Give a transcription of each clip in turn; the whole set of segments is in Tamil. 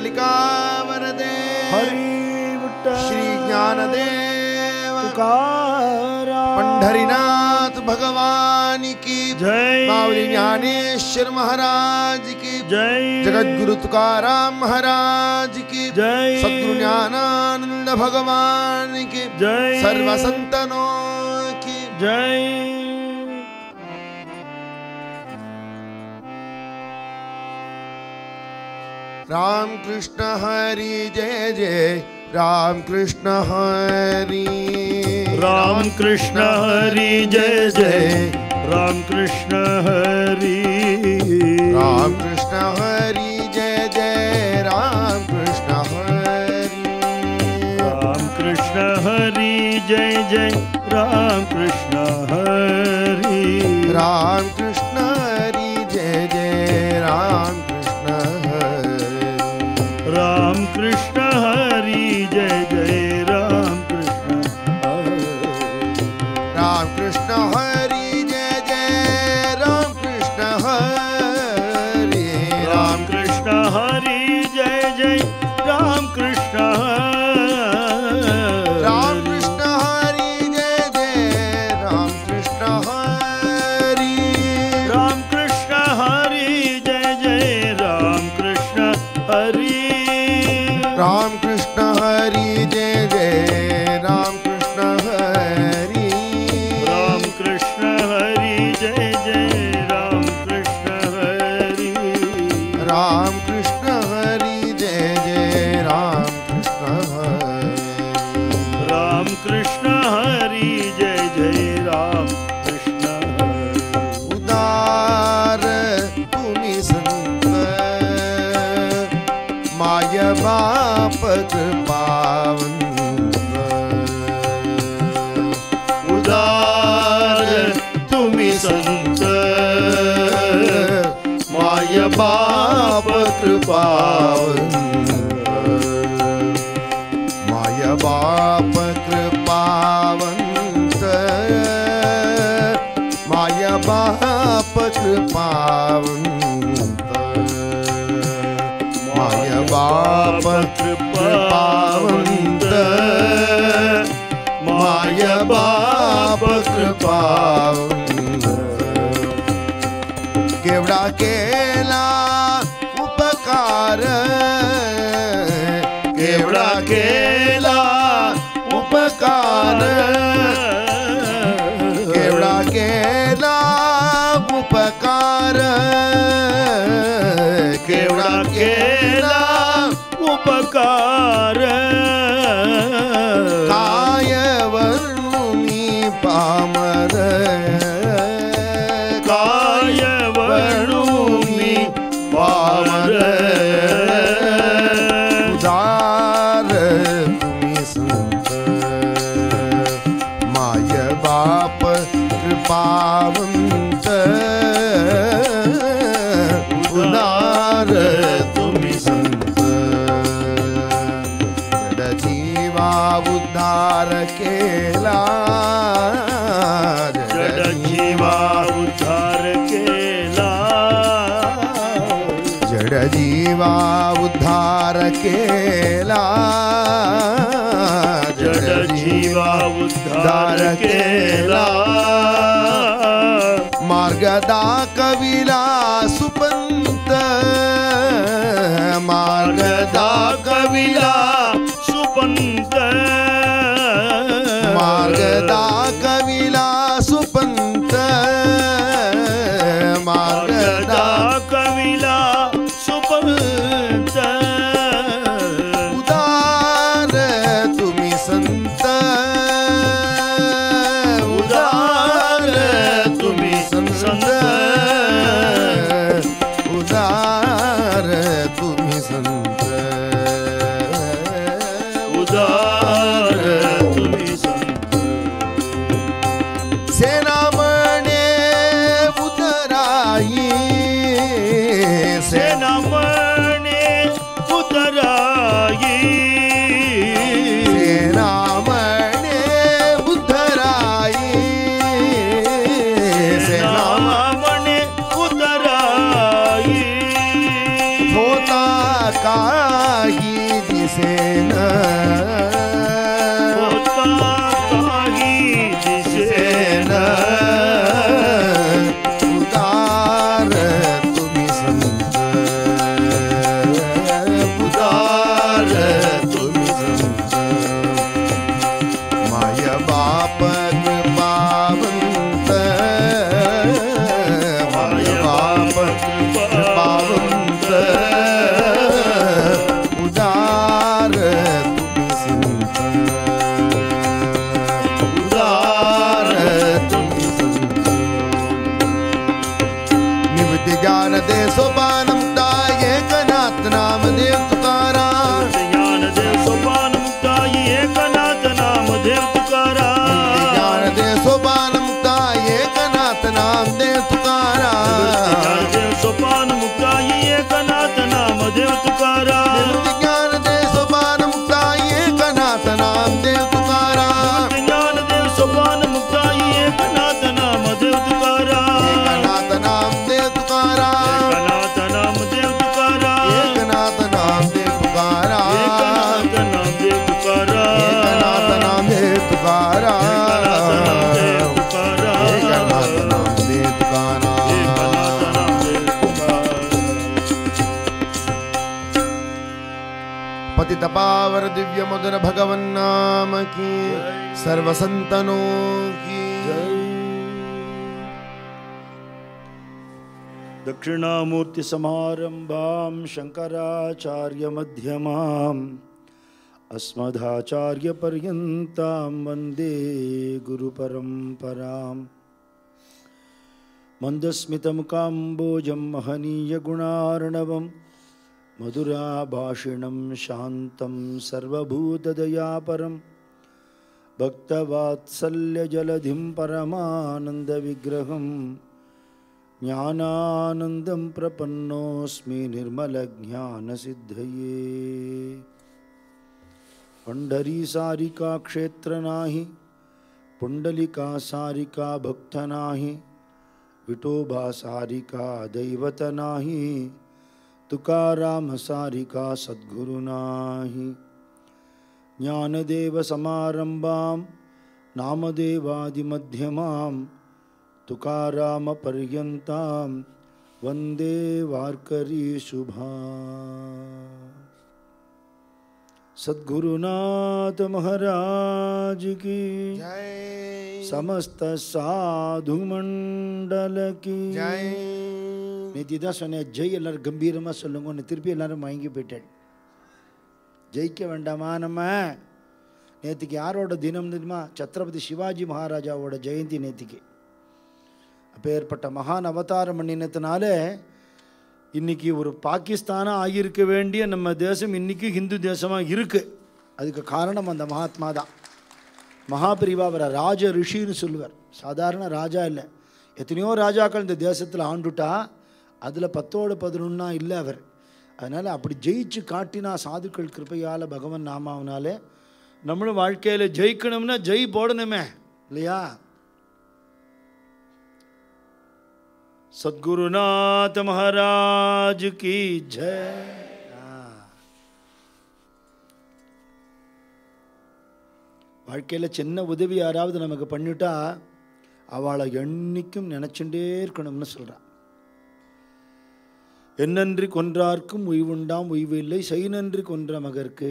कालिका वरदे हरि विठ्ठल श्री ज्ञानदेव तुकाराम पंढरीनाथ भगवान की जय माऊली ज्ञानेश्वर महाराज की जय जगद्गुरु तुकाराम महाराज की जय सद्गुरु ज्ञानानंद भगवान की जय सर्व संतनों की जय। राम कृष्ण हरि जय जय राम कृष्ण हरि राम कृष्ण हरि जय जय राम कृष्ण हरि राम कृष्ण हरि जय जय राम कृष्ण हरि राम कृष्ण हरि जय जय राम कृष्ण हरि राम कृष्ण हरि जय जय राम कृष्ण हरि राम कृष्ण हरि जय जय राम कृष्ण हरि राम कृष्ण हरि जय जय राम कृष्ण हरि राम कृष्ण हरि जय जय राम कृष्ण हरि राम कृष्ण हरि जय जय राम कृष्ण हरि राम कृष्ण हरि जय जय राम कृष्ण हरि राम कृष्ण हरि जय जय राम कृष्ण हरि राम कृष्ण हरि जय जय राम कृष्ण हरि राम कृष्ण हरि जय जय राम कृष्ण हरि राम कृष्ण हरि जय जय राम कृष्ण हरि उदार तुम्ही संत माय बाप कृपावंत उदार तुम्ही संत माय बाप कृपावंत माय बाप कृपावंत माय बाप कृपावंत माय बाप कृपावंत माय बाप कृपावंत केवढा केला उपकार केवढा केला उपकार केवढा केला उपकार केवढा केला उपकार काय वर्णू मी पामर काय वर्णू मी पामर उदार तुम्ही संत माय बाप कृपावंत उदार तुम्ही संत जड जीवा उद्धार केला जड जीवा उद्धार केला जड जीवा उद्धार केला जड जीवा उद्धार केला मार्ग दाखविला सुपंत मार्ग दाखविला सुपंत मार्ग दाखविला सुपंत मार्ग दाखविला सुपंत उदार तुम्ही संत उदार तुम्ही संत उदार तुम्ही संत उदार तुम्ही संत सेना म्हणे उतराई सेना म्हणे उतराई सेना म्हणे उतराई सेना म्हणे उतराई होता काय पावर दिव्य मधुर भगवन नाम की सर्व संतनों की दक्षिणामूर्ति समारंभां शंकराचार्य मध्यमाम् अस्मदाचार्य पर्यन्तां वन्दे गुरु परंपराम् मंदस्मितमुकाम्बोजं महनीय गुणार्णवम् मधुराभाषिणं शान्तं सर्वभूतदयापरं भक्तवात्सल्यजलधिं परमानन्दविग्रहं ज्ञानानन्दं प्रपन्नोऽस्मि निर्मलज्ञानसिद्धये पंढरीसारिका क्षेत्रनाहि पुंडलिका सारिका भक्तनाहि विठोबा सारिका दैवतनाहि तुकाराम सारिका सद्गुरुनाहि ज्ञानदेव समारंभां नामदेवादिमध्यमां तुकाराम पर्यन्तां वन्दे वार्करी शुभा सद्गुरुनाथ महाराज की जय समस्त साधु मंडल की जय நேத்தி தான் சொன்னேன் ஜெய் எல்லாரும் கம்பீரமாக சொல்லுங்க திருப்பி எல்லாரும் வாங்கி போயிட்டேன் ஜெயிக்க வேண்டாமா நம்ம நேற்றுக்கு யாரோட தினம் தெரியுமா சத்ரபதி சிவாஜி மகாராஜாவோட ஜெயந்தி நேற்றுக்கு அப்போ ஏற்பட்ட மகான் அவதாரம் பண்ணினத்தினால இன்றைக்கி ஒரு பாகிஸ்தானாக ஆகியிருக்க வேண்டிய நம்ம தேசம் இன்றைக்கி ஹிந்து தேசமாக இருக்குது அதுக்கு காரணம் அந்த மகாத்மா தான் மகாபிரிவா அவரை ராஜ ரிஷின்னு சொல்லுவார் சாதாரண ராஜா இல்லை எத்தனையோ ராஜாக்கள் இந்த தேசத்தில் ஆண்டுட்டா அதில் 10ஓடு 11 இல்லை அவர் அதனால் அப்படி ஜெயிச்சு காட்டினா சாதுக்கள் கிருப்பையால் பகவன் நாமாவனாலே நம்மளும் வாழ்க்கையில் ஜெயிக்கணும்னா ஜெய் போடணுமே இல்லையா सद्गुरुनाथ महाराज की जय வாழ்க்கையில் சின்ன உதவி யாராவது நமக்கு பண்ணிட்டா அவளை என்னைக்கும் நினச்சுட்டே இருக்கணும்னு சொல்கிறான் என்னன்றி கொன்றார்க்கும் உய்வுண்டாம் உய்வு இல்லை செய் நன்றி கொன்ற மகருக்கு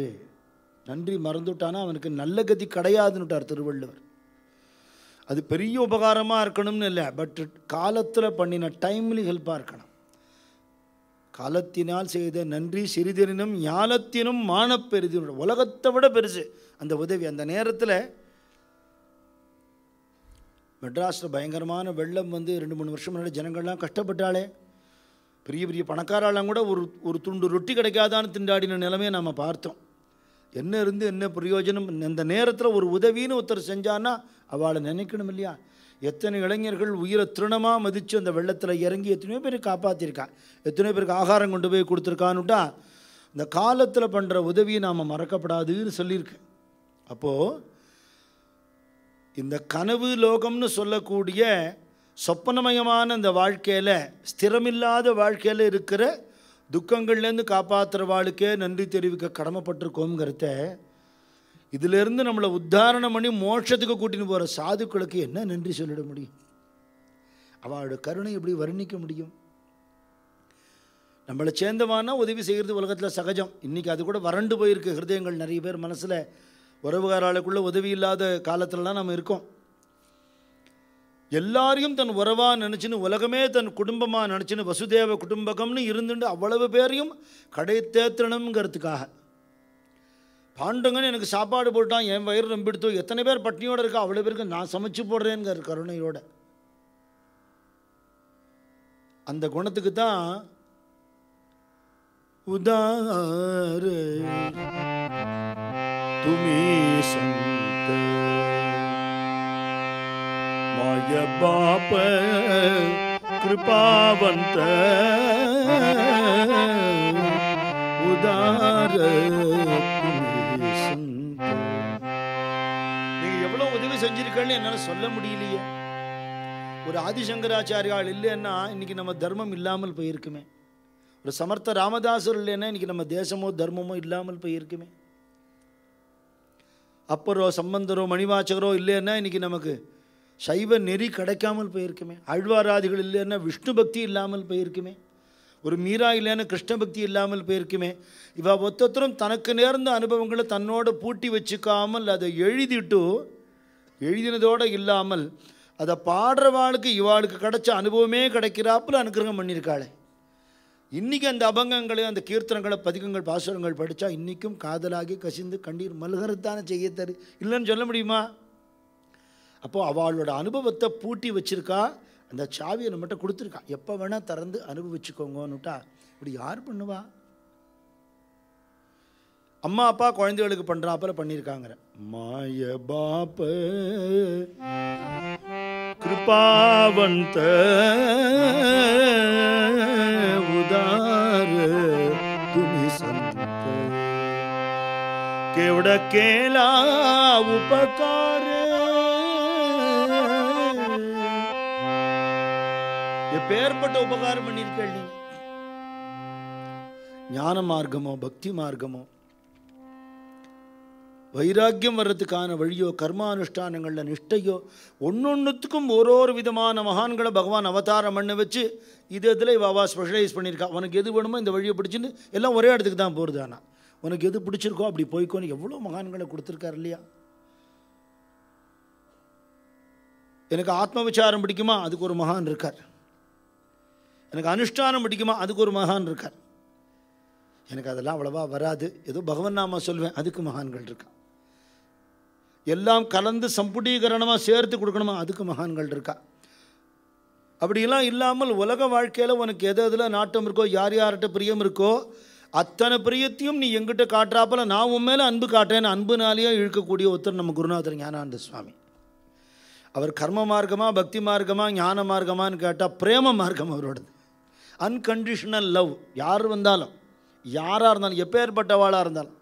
நன்றி மறந்துட்டானா அவனுக்கு நல்ல கதி கிடையாதுன்னுட்டார் திருவள்ளுவர் அது பெரிய உபகாரமாக இருக்கணும்னு இல்லை பட் காலத்தில் பண்ணின டைம்லி ஹெல்ப்பாக இருக்கணும் காலத்தினால் செய்த நன்றி சிறிதெனினும் ஞானத்தினும் மானப்பெரிது உலகத்தை விட பெருசு அந்த உதவி அந்த நேரத்தில் மெட்ராஸில் பயங்கரமான வெள்ளம் வந்து 2-3 வருஷம் முன்னாடி ஜனங்கள்லாம் கஷ்டப்பட்டாலே பெரிய பெரிய பணக்காரெல்லாம் கூட ஒரு துண்டு ரொட்டி கிடைக்காதான்னு திண்டாடின நிலைமையை நாம் பார்த்தோம் என்ன இருந்து என்ன பிரயோஜனம் இந்த நேரத்தில் ஒரு உதவின்னு ஒருத்தர் செஞ்சான்னா அவளை நினைக்கணும் இல்லையா எத்தனை இளைஞர்கள் உயிரை திருணமாக மதித்து அந்த வெள்ளத்தில் இறங்கி எத்தனையோ பேர் காப்பாற்றிருக்கான் எத்தனையோ பேருக்கு ஆகாரம் கொண்டு போய் கொடுத்துருக்கான்னுட்டா இந்த காலத்தில் பண்ணுற உதவியை நாம் மறக்கப்படாதுன்னு சொல்லியிருக்கு அப்போது இந்த கனவு லோகம்னு சொல்லக்கூடிய சொப்பனமயமான இந்த வாழ்க்கையில் ஸ்திரமில்லாத வாழ்க்கையில் இருக்கிற துக்கங்கள்லேருந்து காப்பாற்றுற வாழ்க்கே நன்றி தெரிவிக்க கடமைப்பட்டிருக்கோங்கிறத இதிலிருந்து நம்மளை உத்தாரணம் பண்ணி மோட்சத்துக்கு கூட்டின்னு போகிற சாதுக்களுக்கு என்ன நன்றி சொல்லிட முடியும் அவளோட கருணை எப்படி வர்ணிக்க முடியும் நம்மளை சேர்ந்தவானா உதவி செய்கிறது உலகத்தில் சகஜம் இன்றைக்கி அது கூட வறண்டு போயிருக்கு ஹிருதயங்கள் நிறைய பேர் மனசில் உறவுகாராளுக்குள்ளே உதவி இல்லாத காலத்திலலாம் நம்ம இருக்கோம் எல்லாரையும் தன் உறவாக நினச்சின்னு உலகமே தன் குடும்பமாக நினச்சின்னு வசுதேவ குடும்பகம்னு இருந்துட்டு அவ்வளவு பேரையும் கடை தேத்தணுங்கிறதுக்காக பாண்டங்கன்னு எனக்கு சாப்பாடு போட்டான் என் வயிறு நம்பிடுத்தோ எத்தனை பேர் பட்னியோடு இருக்கா அவ்வளோ பேருக்கு நான் சமைச்சு போடுறேங்கிற கருணையோட அந்த குணத்துக்கு தான் உதார துமி சந்த माय बाप कृपावंत उदार நீங்க எவ்வளவு உதவி செஞ்சிருக்கீங்கன்னு என்னால சொல்ல முடியலையே ஒரு ஆதிசங்கராச்சாரியால் இல்லைன்னா இன்னைக்கு நம்ம தர்மம் இல்லாமல் போயிருக்குமே ஒரு சமர்த்த ராமதாசர் இல்லைன்னா இன்னைக்கு நம்ம தேசமோ தர்மமோ இல்லாமல் போயிருக்குமே அப்பரோ சம்பந்தரோ மணிவாச்சகரோ இல்லைன்னா இன்னைக்கு நமக்கு சைவ நெறி கிடைக்காமல் போயிருக்குமே ஆழ்வாராதிகள் இல்லைன்னா விஷ்ணு பக்தி இல்லாமல் போயிருக்குமே ஒரு மீரா இல்லைன்னு கிருஷ்ண பக்தி இல்லாமல் போயிருக்குமே. இவ ஒத்தொத்தரும் தனக்கு நேர்ந்த அனுபவங்களை தன்னோட பூட்டி வச்சுக்காமல் அதை எழுதினதோடு இல்லாமல் அதை பாடுறவாளுக்கு இவாளுக்கு கிடைச்ச அனுபவமே கிடைக்கிறாப்புல அனுகிரகம் பண்ணியிருக்காளே. இன்றைக்கி அந்த அபங்கங்களை, அந்த கீர்த்தனங்களை, பதிகங்கள், பாசுரங்கள் படித்தா இன்றைக்கும் காதலாகி கசிந்து கண்ணீர் மல்கறத்தானே செய்யத்தரு, இல்லைன்னு சொல்ல முடியுமா? அப்போது அவளோட அனுபவத்தை பூட்டி வச்சுருக்கா, அந்த சாவியை நம்மகிட்ட கொடுத்துருக்கா. எப்போ வேணால் திறந்து அனுபவிச்சுக்கோங்கன்னுட்டா. இப்படி யார் பண்ணுவா? அம்மா அப்பா குழந்தைகளுக்கு பண்ணுறாப்புல பண்ணியிருக்காங்க. மாய பாப்ப கிருபாவந்த உதார துமி சந்த கேவட கேலா உபகார. எப்பேற்பட்ட உபகாரம் பண்ணியிருக்கேள் நீங்க. ஞான மார்க்கமோ பக்தி மார்க்கமோ வைராக்கியம் வர்றதுக்கான வழியோ கர்மானுஷ்டானங்களில் நிஷ்டையோ ஒன்னொன்றுத்துக்கும் ஒரு விதமான மகான்களை பகவான் அவதாரம் பண்ண வச்சு இது இதில் இவா ஸ்பெஷலைஸ் பண்ணியிருக்கா. உனக்கு எது வேணுமோ இந்த வழியை பிடிச்சின்னு எல்லாம் ஒரே இடத்துக்கு தான் போகிறது. ஆனால் உனக்கு எது பிடிச்சிருக்கோ அப்படி போய்க்கோன்னு எவ்வளோ மகான்களை கொடுத்துருக்காரு இல்லையா? எனக்கு ஆத்ம விசாரம் பிடிக்குமா, அதுக்கு ஒரு மகான் இருக்கார். எனக்கு அனுஷ்டானம் பிடிக்குமா, அதுக்கு ஒரு மகான் இருக்கார். எனக்கு அதெல்லாம் அவ்வளவா வராது, ஏதோ பகவன் நாம சொல்வேன், அதுக்கு மகான்கள் இருக்கா. எல்லாம் கலந்து சம்புடீகரணமாக சேர்த்து கொடுக்கணுமா, அதுக்கு மகான்கள் இருக்கா. அப்படியெல்லாம் இல்லாமல் உலக வாழ்க்கையில் உனக்கு எது எதில் நாட்டம் இருக்கோ, யார் யார்கிட்ட பிரியம் இருக்கோ அத்தனை பிரியத்தையும் நீ எங்கிட்ட காட்டுறாப்பில் நான் உன் மேலே அன்பு காட்டுறேன்னு அன்புனாலேயே இழுக்கக்கூடிய ஒருத்தர் நம்ம குருநாதர் ஞானானந்த சுவாமி. அவர் கர்ம மார்க்கமா பக்தி மார்க்கமா ஞான மார்க்கமானு கேட்டால் பிரேம மார்க்கம் அவரோடது. Unconditional love. யார் வந்தாலும், யாராக இருந்தாலும், எப்பேற்பட்டவாளாக இருந்தாலும்.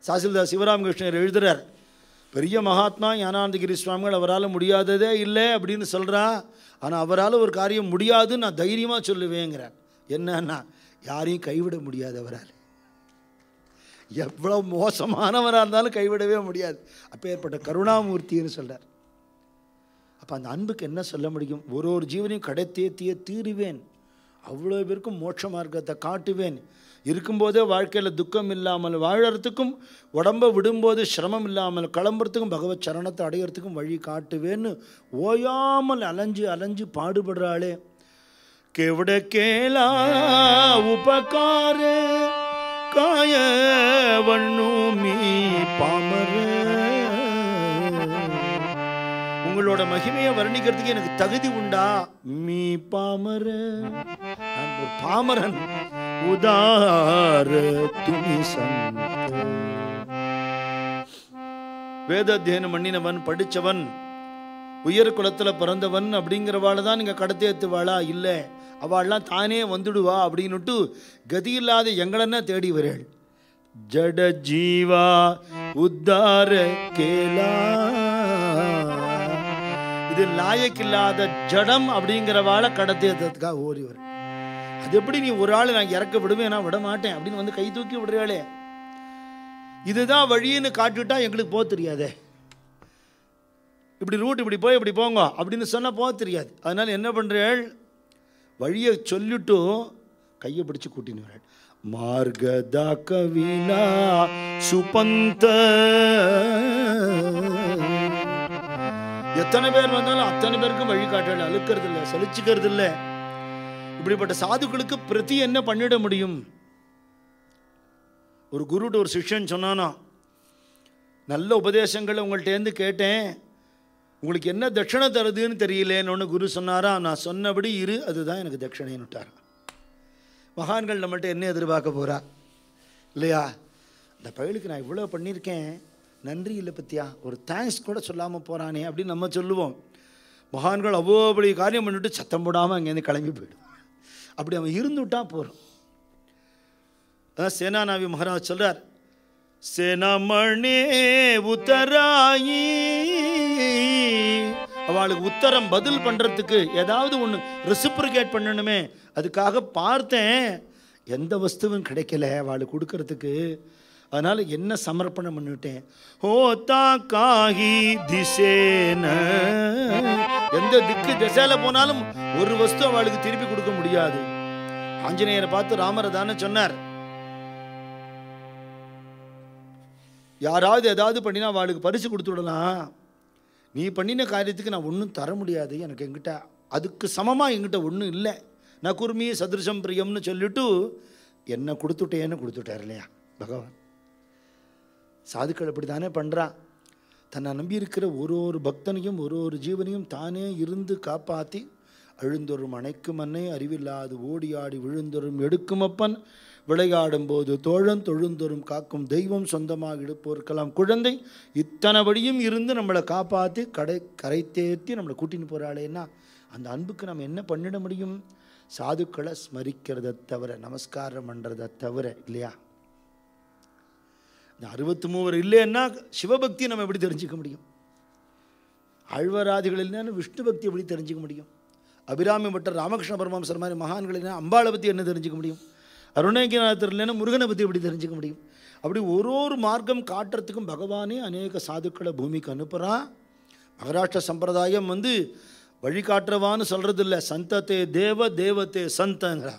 சாசில்தாஸ் சிவராமகிருஷ்ணர் எழுதுகிறார், பெரிய மகாத்மா ஞானானந்தகிரி சுவாமிகள் அவரால் முடியாததே இல்லை அப்படின்னு சொல்கிறா. ஆனால் அவரால் ஒரு காரியம் முடியாதுன்னு நான் தைரியமாக சொல்லுவேங்கிறார். என்னன்னா, யாரையும் கைவிட முடியாது அவரால். எவ்வளோ மோசமானவராக இருந்தாலும் கைவிடவே முடியாது. அப்பேற்பட்ட கருணாமூர்த்தின்னு சொல்கிறார். அப்போ அந்த அன்புக்கு என்ன சொல்ல முடியும்? ஒரு ஜீவனையும் கடைத்தேத்தியே தீருவேன், அவ்வளோ பேருக்கும் மோட்ச மார்க்கத்தை காட்டுவேன், இருக்கும்போதே வாழ்க்கையில் துக்கம் இல்லாமல் வாழறதுக்கும், உடம்பை விடும்போது சிரமம் இல்லாமல் கிளம்புறதுக்கும், பகவத் சரணத்தை அடையிறதுக்கும் வழி காட்டுவேன்னு ஓயாமல் அலைஞ்சு அலைஞ்சு பாடுபடுறாளே. கேவட கேலா உபகார காய வண்ணூமி பாமர. உங்களோட மகிமையை வர்ணிக்கிறதுக்கு எனக்கு தகுதி உண்டா? மீ பாமர, நான் ஒரு பாமரன். உதார துமி சந்த. வேத அத்தியனம் பண்ணினவன், படித்தவன், உயர் குலத்தில் பிறந்தவன் அப்படிங்கிறவாளை தான் நீங்கள் கடத்தேத்துவாளா? இல்லை, அவள்லாம் தானே வந்துடுவா அப்படின்னுட்டு கதியில்லாத எங்களென்ன தேடி வரேள். ஜட ஜீவா உத்தார கேலா. இது லாயக்கில்லாத ஜடம் அப்படிங்கிறவாளை கடத்தேற்றதுக்காக ஓடி வர. அது எப்படி நீ ஒரு ஆள் நான் இறக்க விடுவேன், நான் விட மாட்டேன் அப்படின்னு வந்து கை தூக்கி விடுறாளே. இதுதான் வழின்னு காட்டுட்டா எங்களுக்கு போக தெரியாதே. இப்படி ரூட் இப்படி போய் இப்படி போங்க அப்படின்னு சொன்னால் போக தெரியாது. அதனால் என்ன பண்ணுறாள், வழியை சொல்லிட்டு கையை பிடிச்சி கூட்டின்னு மார்கதா கவிலா சுபந்த. எத்தனை பேர் வந்தாலும் அத்தனை பேருக்கும் வழி காட்டல, அழுக்கிறது இல்லை, சலிச்சுக்கிறது இல்லை. இப்படிப்பட்ட சாதுக்களுக்கு பிரதி என்ன பண்ணிட முடியும்? ஒரு குருட்ட ஒரு சிஷ்யன் சொன்னானா, நல்ல உபதேசங்களை உங்கள்கிட்டேருந்து கேட்டேன், உங்களுக்கு என்ன தட்சணை தருதுன்னு தெரியலேன்னு குரு சொன்னாரா, நான் சொன்னபடி இரு, அதுதான் எனக்கு தட்சணைன்னு விட்டாரா. மகான்கள் நம்மள்கிட்ட என்ன எதிர்பார்க்க போகிறா இல்லையா? இந்த பயலுக்கு நான் இவ்வளோ பண்ணியிருக்கேன், நன்றி இல்லை பற்றியா, ஒரு தேங்க்ஸ் கூட சொல்லாமல் போகிறானே அப்படின்னு நம்ம சொல்லுவோம். மகான்கள் அவ்வளோ காரியம் பண்ணிவிட்டு சத்தம் போடாமல் அங்கேருந்து கிளம்பி போய்டும். அப்படி அவன் இருந்துவிட்டா போகிறோம். அதான் சேனாநாவி மகாராஜ் சொல்கிறார், சேனாமணே உத்தராயி. அவளுக்கு உத்தரம் பதில் பண்ணுறதுக்கு ஏதாவது ஒன்று ரெசிப்ரிகேட் பண்ணணுமே, அதுக்காக பார்த்தேன், எந்த வஸ்துவும் கிடைக்கல அவளுக்கு கொடுக்கறதுக்கு. அதனால் என்ன சமர்ப்பணம் பண்ணிவிட்டேன், ஹோத்தா காஹி திசேன. எந்த திக்கு திசையில போனாலும் ஒரு வஸ்து அவளுக்கு திருப்பி கொடுக்க முடியாது. ஆஞ்சநேயரை பார்த்து ராமரை தானே சொன்னார், யாராவது ஏதாவது பண்ணினா அவளுக்கு பரிசு கொடுத்து விடலாம், நீ பண்ணின காரியத்துக்கு நான் ஒன்றும் தர முடியாது, எனக்கு என்கிட்ட அதுக்கு சமமாக என்கிட்ட ஒன்றும் இல்லை, நான் குருமி சதுருஷம் பிரியம்னு சொல்லிட்டு என்ன கொடுத்துட்டேன்னு கொடுத்துட்டார் இல்லையா பகவான். சாதுக்கள் அப்படி தானே பண்ணுறான். தன்னை நம்பியிருக்கிற ஒரு பக்தனையும் ஒரு ஜீவனையும் தானே இருந்து காப்பாற்றி அழுந்தொரும் அணைக்கும் அன்னை அறிவில்லாது ஓடி ஆடி விழுந்தொரும் எடுக்கும் அப்பன் விளையாடும் போது தோழன் தொழுந்தொரும் காக்கும் தெய்வம் சொந்தமாக எடுப்போருக்கலாம் குழந்தை இத்தனைபடியும் இருந்து நம்மளை காப்பாற்றி கரை தேர்த்தி நம்மளை கூட்டின்னு போகிறாளேன்னா அந்த அன்புக்கு நம்ம என்ன பண்ணிட முடியும்? சாதுக்களை ஸ்மரிக்கிறத தவிர, நமஸ்காரம் பண்ணுறதை தவிர இல்லையா? இந்த 63 இல்லைன்னா சிவபக்தி நம்ம எப்படி தெரிஞ்சுக்க முடியும்? ஆழ்வாராதிகள் இல்லைன்னா விஷ்ணு பக்தி எப்படி தெரிஞ்சுக்க முடியும்? அபிராமி பட்டர் ராமகிருஷ்ண பரமஹம்சர் மாதிரி மகான்கள் இல்லைன்னா அம்பாளை பற்றி என்ன தெரிஞ்சுக்க முடியும்? அருணகிரிநாதர் இல்லைன்னா முருகனை பற்றி எப்படி தெரிஞ்சுக்க முடியும்? அப்படி ஒரு மார்க்கம் காட்டுறதுக்கும் பகவானே அநேக சாதுக்களை பூமிக்கு அனுப்புகிறான். மகாராஷ்டிர சம்பிரதாயம் வழிகாட்டுறவான்னு சொல்கிறது இல்லை, சந்தத்தே தேவ தேவத்தே சந்தங்கிறா.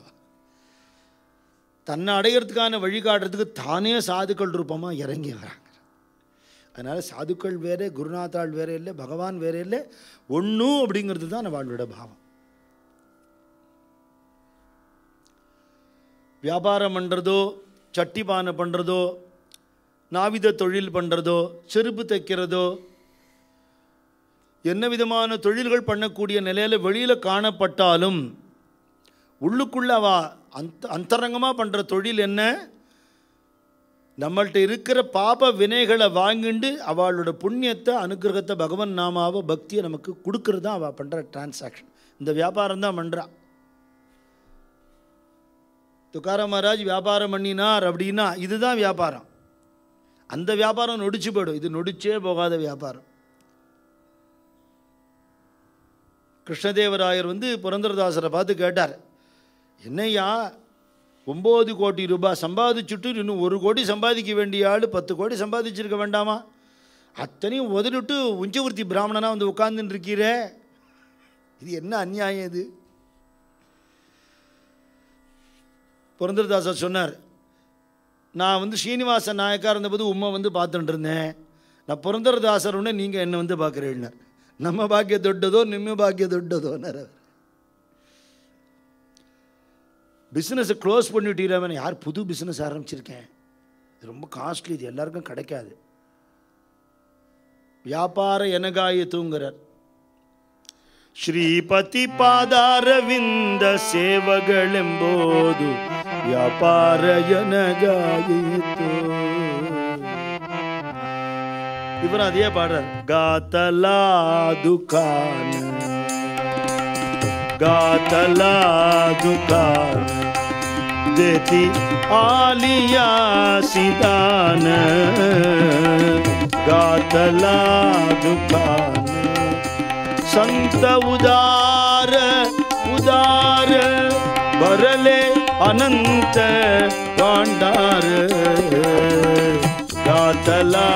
தன்னை அடையிறதுக்கான வழிகாட்டுறதுக்கு தானே சாதுக்கள் ரூபமாக இறங்கி வராங்க. அதனால் சாதுக்கள் வேறே, குருநாத்தாள் வேறே இல்லை, பகவான் வேறே இல்லை, ஒன்று அப்படிங்கிறது தான் அவளோட பாவம். வியாபாரம் பண்ணுறதோ, சட்டி பானை பண்ணுறதோ, நாவித தொழில் பண்ணுறதோ, செருப்பு தைக்கிறதோ, என்ன விதமான தொழில்கள் பண்ணக்கூடிய நிலையில் வெளியில் காணப்பட்டாலும் உள்ளுக்குள்ள அந்தரங்கமாக பண்ணுற தொழில் என்ன? நம்மள்கிட்ட இருக்கிற பாப வினைகளை வாங்கிண்டு அவளோட புண்ணியத்தை அனுகிரகத்தை பகவன் நாமாவை பக்தியை நமக்கு கொடுக்கறது தான் அவள் பண்ணுற டிரான்சாக்ஷன். இந்த வியாபாரம் தான் பண்ணுறா. துக்காராம் மகாராஜ் வியாபாரம் பண்ணினார் அப்படின்னா இதுதான் வியாபாரம். அந்த வியாபாரம் நொடிச்சு போயிடும், இது நொடிச்சே போகாத வியாபாரம். கிருஷ்ணதேவராயர் புரந்தரதாசரை பார்த்து கேட்டார், என்னையா 9 கோடி ரூபாய் சம்பாதிச்சுட்டு இன்னும் 1 கோடி சம்பாதிக்க வேண்டிய ஆள் 10 கோடி சம்பாதிச்சிருக்க வேண்டாமா? அத்தனையும் உதறிட்டு உஞ்சவர்த்தி பிராமணனா உட்கார்ந்துட்டு இருக்கிறே, இது என்ன அநியாயம் இது? புரந்தரதாசர் சொன்னார், நான் ஸ்ரீனிவாச நாயக்கார் இருந்தபோது உம்மை பார்த்துட்டு இருந்தேன், நான் புரந்தரதாசர் உடனே நீங்கள் என்னை பார்க்குறேன்னார். நம்ம பாக்கிய தொட்டதோ நிம்ம பாக்கிய தொட்டதோன்னார். பிஸ்னஸை க்ளோஸ் பண்ணிட்டீராமன், யார் புது பிஸ்னஸ் ஆரம்பிச்சிருக்கேன், இது ரொம்ப காஸ்ட்லி, இது எல்லாருக்கும் கிடைக்காது. வியாபார எனகாயத்துங்கிறார். ஸ்ரீபதி பாதாரவிந்த சேவகளெம்போது வியாபார எனகாயத்து. இவரும் அதே பாடுறார். காத்தலா துகான गातला दुकान देती आलिया सिदान, गातला दुकान संत उदार उदार भरले अनंत भांडार, गातला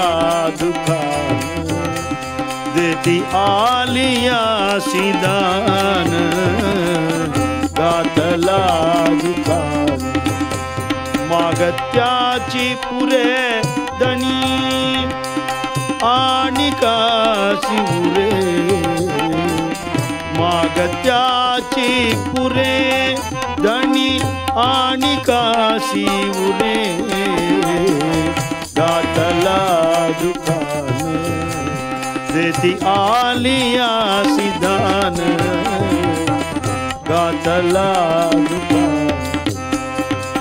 दुकान देती आलिया सिदान, गातला दुकान मागत्याची पुरे दणी आणि काशी उरे, मागत्याची पुरे दणी आणि काशी उरे, गातला दुकान देती आलिया सिदान, गातला दुकान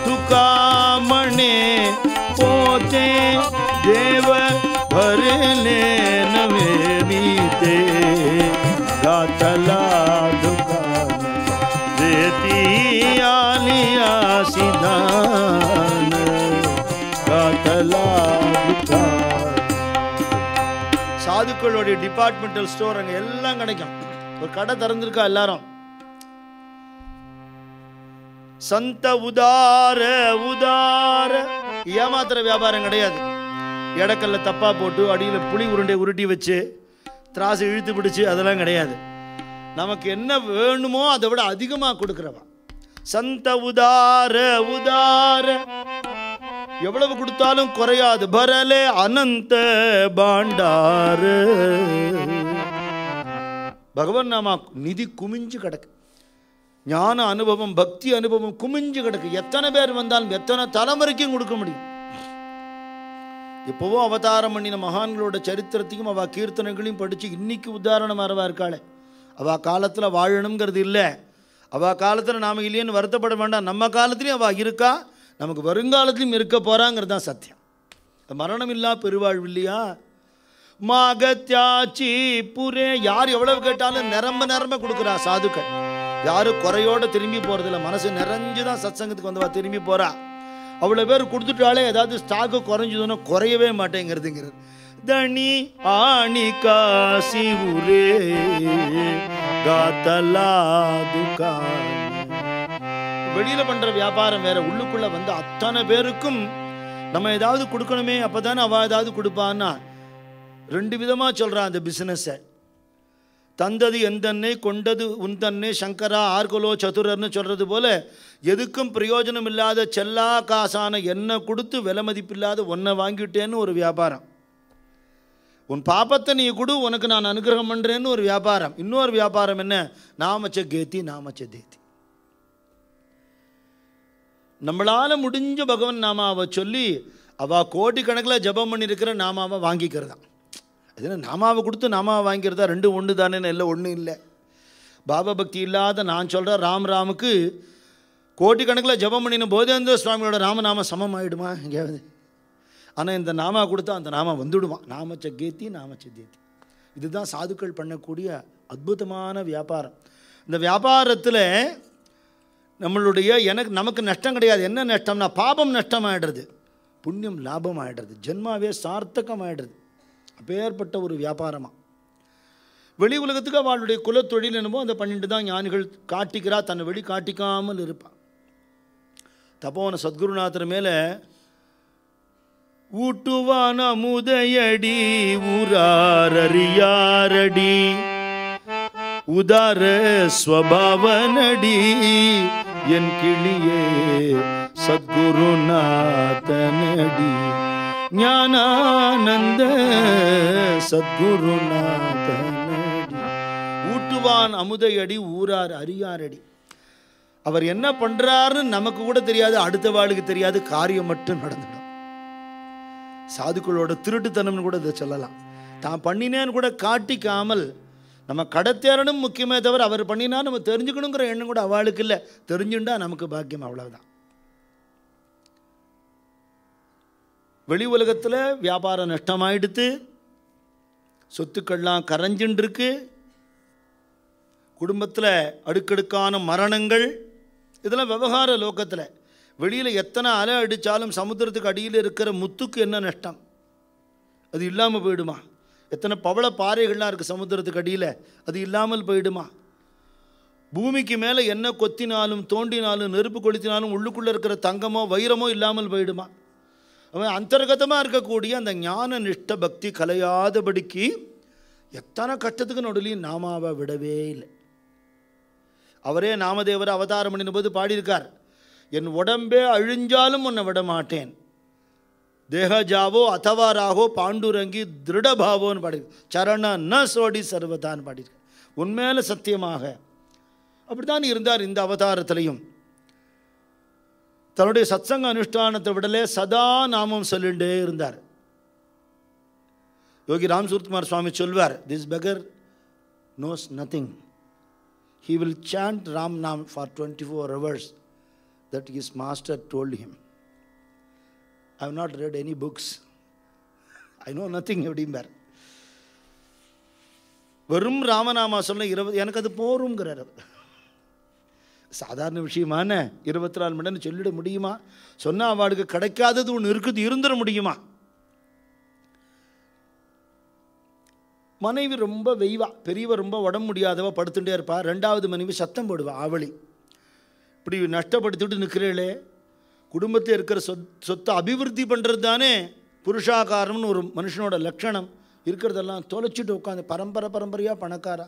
तुका म्हणे पोते देव भरले नवे मीते, गातला दुकान देती आलिया सिदान, गातला दुकान. சாதுக்களுடைய டிபார்ட்மெண்டல் ஸ்டோர் அங்கே எல்லாம் கிடைக்கும். ஒரு கடை திறந்திருக்கா எல்லாரும். சந்த உதார உதார ஏமாத்திர வியாபாரம் கிடையாது. இடக்கல்ல தப்பா போட்டு அடியில் புளி உருண்டை உருட்டி வச்சு திராசு இழுத்து பிடிச்சு அதெல்லாம் கிடையாது. நமக்கு என்ன வேணுமோ அதை விட அதிகமாக கொடுக்குறவா. சந்த உதார உதார, எவ்வளவு கொடுத்தாலும் குறையாது. பரலே அனந்த பாண்டார, பகவன் நாமா நிதி குமிஞ்சு கிடக்கு. ஞான அனுபவம், பக்தி அனுபவம் குமிஞ்சு கிடக்கு. எத்தனை பேர் வந்தாலும் எத்தனை தலைமுறைக்கும் கொடுக்க முடியும். இப்போவும் அவதாரம் பண்ணின மகான்களோட சரித்திரத்தையும் அவள் கீர்த்தனைகளையும் படித்து இன்னைக்கு உதாரணமாக இருக்காளே. அவள் காலத்தில் வாழணுங்கிறது இல்லை. அவள் காலத்தில் நாம் இல்லையேன்னு வருத்தப்பட வேண்டாம். நம்ம காலத்துலேயும் அவள் இருக்கா, நமக்கு வருங்காலத்திலையும் இருக்க போகிறாங்கிறது தான் சத்தியம். மரணம் இல்லா பெருவாழ்வு இல்லையா? மாகத்யாச்சி புரே, யார் எவ்வளவு கேட்டாலும் நிரம்ப கொடுக்குறா சாதுக்கள். யாரும் குறையோட திரும்பி போகிறதில்ல. மனசு நிறைஞ்சுதான் சத்சங்கத்துக்கு வந்தவா திரும்பி போகிறா. அவ்வளோ பேர் கொடுத்துட்டாலே ஏதாவது ஸ்டாக்கு குறைஞ்சதுன்னா குறையவே மாட்டேங்கிறதுங்கிறது. தனி ஆணி காசி உரே காத்தலா துகான். வெளியில் பண்ணுற வியாபாரம் வேற, உள்ளுக்குள்ளே வந்து அத்தனை பேருக்கும் நம்ம ஏதாவது கொடுக்கணுமே, அப்போ தானே அவள் ஏதாவது கொடுப்பான்னா. ரெண்டு விதமாக சொல்கிறான் அந்த பிஸ்னஸை. தந்தது எந்தன்னை, கொண்டது உந்தன்னை, சங்கரா ஆர்கலோ சதுரர்னு சொல்கிறது போல் எதுக்கும் பிரயோஜனம் இல்லாத செல்லா காசான எண்ணெய் கொடுத்து விலை மதிப்பில்லாத ஒன்றை வாங்கிட்டேன்னு ஒரு வியாபாரம். உன் பாப்பத்தை நீ கொடு, உனக்கு நான் அனுகிரகம் பண்ணுறேன்னு ஒரு வியாபாரம். இன்னொரு வியாபாரம் என்ன? நாமச்ச கேத்தி நாமச்ச தேத்தி. நம்மளால் முடிஞ்ச பகவன் நாமாவை சொல்லி அவள் கோடிக்கணக்கில் ஜபம் பண்ணியிருக்கிற நாமாவை வாங்கிக்கிறதான். அது நாமாவை கொடுத்து நாமாவை வாங்கிக்கிறதா? ரெண்டு ஒன்று தானே? இல்லை, ஒன்றும் இல்லை. பாபா பக்தி இல்லாத நான் சொல்கிறேன் ராமுக்கு கோடிக்கணக்கில் ஜபம் பண்ணின போதேந்திர சுவாமியோட ராமநாம சமம் ஆகிடுமா எங்கேயாவது? ஆனால் இந்த நாமா கொடுத்தா அந்த நாம வந்துடுவான். நாமச்ச கேத்தி நாமச்ச தேத்தி. இதுதான் சாதுக்கள் பண்ணக்கூடிய அற்புதமான வியாபாரம். இந்த வியாபாரத்தில் நம்மளுடைய நமக்கு நஷ்டம் கிடையாது. என்ன நஷ்டம்னா பாபம் நஷ்டமாயிடுறது, புண்ணியம் லாபம் ஆகிடுறது, ஜென்மாவே சார்த்தகம் ஆகிடுறது. அப்பேற்பட்ட ஒரு வியாபாரமாக வெளி உலகத்துக்கு அவளுடைய குலத்தொழில் என்னமோ அதை பண்ணிட்டு தான் ஞானிகள் காட்டிக்கிறா, தன்னை வெளி காட்டிக்காமல் இருப்பான். தப்போன சத்குருநாதர் மேலே ஊட்டுவான முதையடி ஊராரறியாரடி உதார ஸ்வபாவனடி என் கிளியே சத்குருநாதனடி ஞானானந்த சத்குருநாதனடி. ஊட்டுவான் அமுதையடி ஊரார் அறியாரடி. அவர் என்ன பண்ணுறாருன்னு நமக்கு கூட தெரியாது, அடுத்த வாளுக்கு தெரியாது, காரியம் மட்டும் நடந்துடும். சாதுக்களோட திருட்டுத்தனம்னு கூட இதை சொல்லலாம். தான் பண்ணினேன்னு கூட காட்டிக்காமல் நம்ம கடத்தேறணும் முக்கியமே தவிர அவர் பண்ணினா நம்ம தெரிஞ்சுக்கணுங்கிற எண்ணம் கூட அவளுக்கு இல்லை. தெரிஞ்சுண்டா நமக்கு பாக்கியம், அவ்வளவுதான். வெளி உலகத்தில் வியாபாரம் நஷ்டமாயிடுத்து, சொத்துக்கள்லாம் கரைஞ்சுருக்கு, குடும்பத்தில் அடுக்கடுக்கான மரணங்கள், இதெல்லாம் விவகார லோகத்தில். வெளியில் எத்தனை அலை அடித்தாலும் சமுத்திரத்துக்கு அடியில் இருக்கிற முத்துக்கு என்ன நஷ்டம்? அது இல்லாமல் போயிடுமா? எத்தனை பவள பாறைகள்லாம் இருக்குது சமுத்திரத்துக்கு அடியில், அது இல்லாமல் போயிடுமா? பூமிக்கு மேலே என்ன கொத்தினாலும் தோண்டினாலும் நெருப்பு கொளுத்தினாலும் உள்ளுக்குள்ளே இருக்கிற தங்கமோ வைரமோ இல்லாமல் போயிடுமா? அவன் அந்தர்கதமாக இருக்கக்கூடிய அந்த ஞான நிஷ்ட பக்தி கலையாதபடிக்கு எத்தனை கஷ்டத்துக்கு நடுலையும் நாமாவை விடவே இல்லை. அவரே நாமதேவர் அவதாரம் பண்ணின போது பாடியிருக்கார், என் உடம்பே அழிஞ்சாலும் உன்னை விட மாட்டேன், தேகஜாவோ அதவாராகோ பாண்டுரங்கி திருடபாவோன்னு பாடியிருக்க, சரண ந சோடி சர்வதான்னு பாடியிருக்க. உண்மையில சத்தியமாக அப்படித்தான் இருந்தார். இந்த அவதாரத்திலையும் தன்னுடைய சத்சங்க அனுஷ்டானத்தை விடலே சதா நாமம் சொல்லிண்டே இருந்தார். யோகி ராம் சூரத்குமார் சுவாமி சொல்வார், this beggar knows nothing. He will chant Ram Nam for 24 hours that his master told him. I have not read any books. I know nothing அப்படிம்பார். வெறும் ராமநாமா சொல்ல 20 எனக்கு அது போருங்கிறார். சாதாரண விஷயமான 24 மணி நேரம் சொல்லிட முடியுமா? சொன்னால் அவளுக்கு கிடைக்காதது ஒன்று இருக்குது, இருந்துட முடியுமா? மனைவி ரொம்ப வெய்வா, பெரியவ ரொம்ப உடம்பு முடியாதவா படுத்துட்டே இருப்பா. ரெண்டாவது மனைவி சத்தம் போடுவா, ஆவளி. இப்படி நஷ்டப்படுத்திட்டு நிற்கிறீளே, குடும்பத்தில் இருக்கிற சொத்தை அபிவிருத்தி பண்ணுறது தானே புருஷாகாரம்னு ஒரு மனுஷனோட லட்சணம். இருக்கிறதெல்லாம் தொலைச்சிட்டு உட்காந்து பரம்பரையாக பணக்காரா.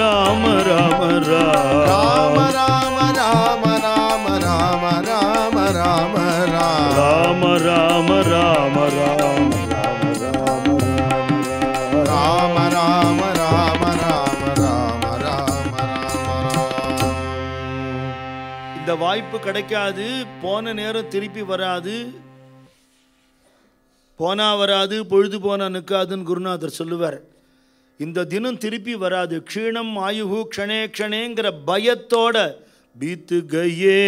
ராம ராம ராம ராம ராம ராம ராம ராம ராம ராம ராம ராம ராம ராம ராம ராம ராம ராம ராம இந்த வாய்ப்பு கிடைக்காது, போன நேரம் திருப்பி வராது, போனா வராது, பொழுது போனா நிற்காதுன்னு குருநாதர் சொல்லுவார். இந்த தினம் திருப்பி வராது. க்ஷீணம் ஆயுகு க்ஷணே க்ஷணேங்கிற பயத்தோட பீத்து கயே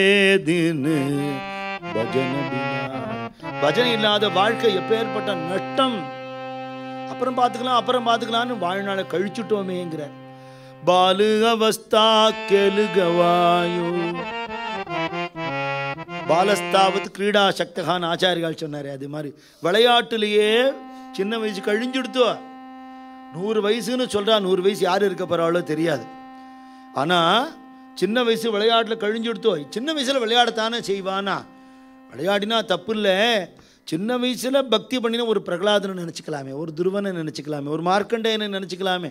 தின் பஜன பஜனை இல்லாத வாழ்க்கை எப்பேற்பட்ட நஷ்டம். அப்புறம் பார்த்துக்கலாம்னு வாழ்நாளை கழிச்சுட்டோமேங்கிற பாலு அவஸ்தா கெலுகவாயோ பாலஸ்தாவது கிரீடா சக்தகான் ஆச்சாரியால் சொன்னார். அது மாதிரி விளையாட்டுலேயே சின்ன வயசு கழிஞ்சுடுத்தோ. 100 வயசுன்னு சொல்கிறா, 100 வயசு யார் இருக்க போகிறாளோ தெரியாது. ஆனால் சின்ன வயசு விளையாட்டில் கழிஞ்சுடுத்தோ. சின்ன வயசில் விளையாடத்தானே செய்வானா, விளையாடினா தப்பு இல்லை. சின்ன வயசில் பக்தி பண்ணினா ஒரு பிரகலாதனை நினச்சிக்கலாமே, ஒரு துருவனை நினச்சிக்கலாமே, ஒரு மார்க்கண்டேயனை நினச்சிக்கலாமே.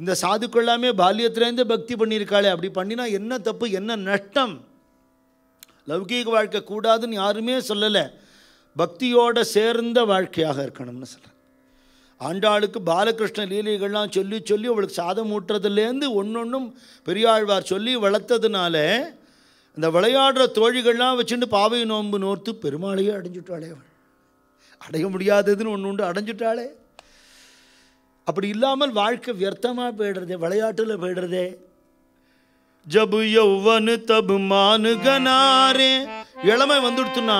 இந்த சாதுக்கள் எல்லாமே பால்யத்திலேருந்து பக்தி பண்ணியிருக்காளே, அப்படி பண்ணினா என்ன தப்பு, என்ன நஷ்டம்? லௌகீக வாழ்க்கை கூடாதுன்னு யாருமே சொல்லலை. பக்தியோடு சேர்ந்த வாழ்க்கையாக இருக்கணும்னு சொல்கிறேன். ஆண்டாளுக்கு பாலகிருஷ்ண லீலைகள்லாம் சொல்லி சொல்லி அவளுக்கு சாதம் ஊட்டுறதுலேருந்து ஒன்றொன்றும் பெரியாழ்வார் சொல்லி வளர்த்ததுனால இந்த விளையாடுற தோழிகள்லாம் வச்சுட்டு பாவை நோன்பு நோர்த்து பெருமாளையே அடைஞ்சுட்டாளே. அவள் அடைய முடியாததுன்னு ஒன்று உண்டு, அடைஞ்சுட்டாளே. அப்படி இல்லாமல் வாழ்க்கை வியர்த்தமாக போயிடுறதே, விளையாட்டில் போயிடுறதே. ஜபு யௌவன் தபு மானுகனாரே. இளமை வந்துடுத்துன்னா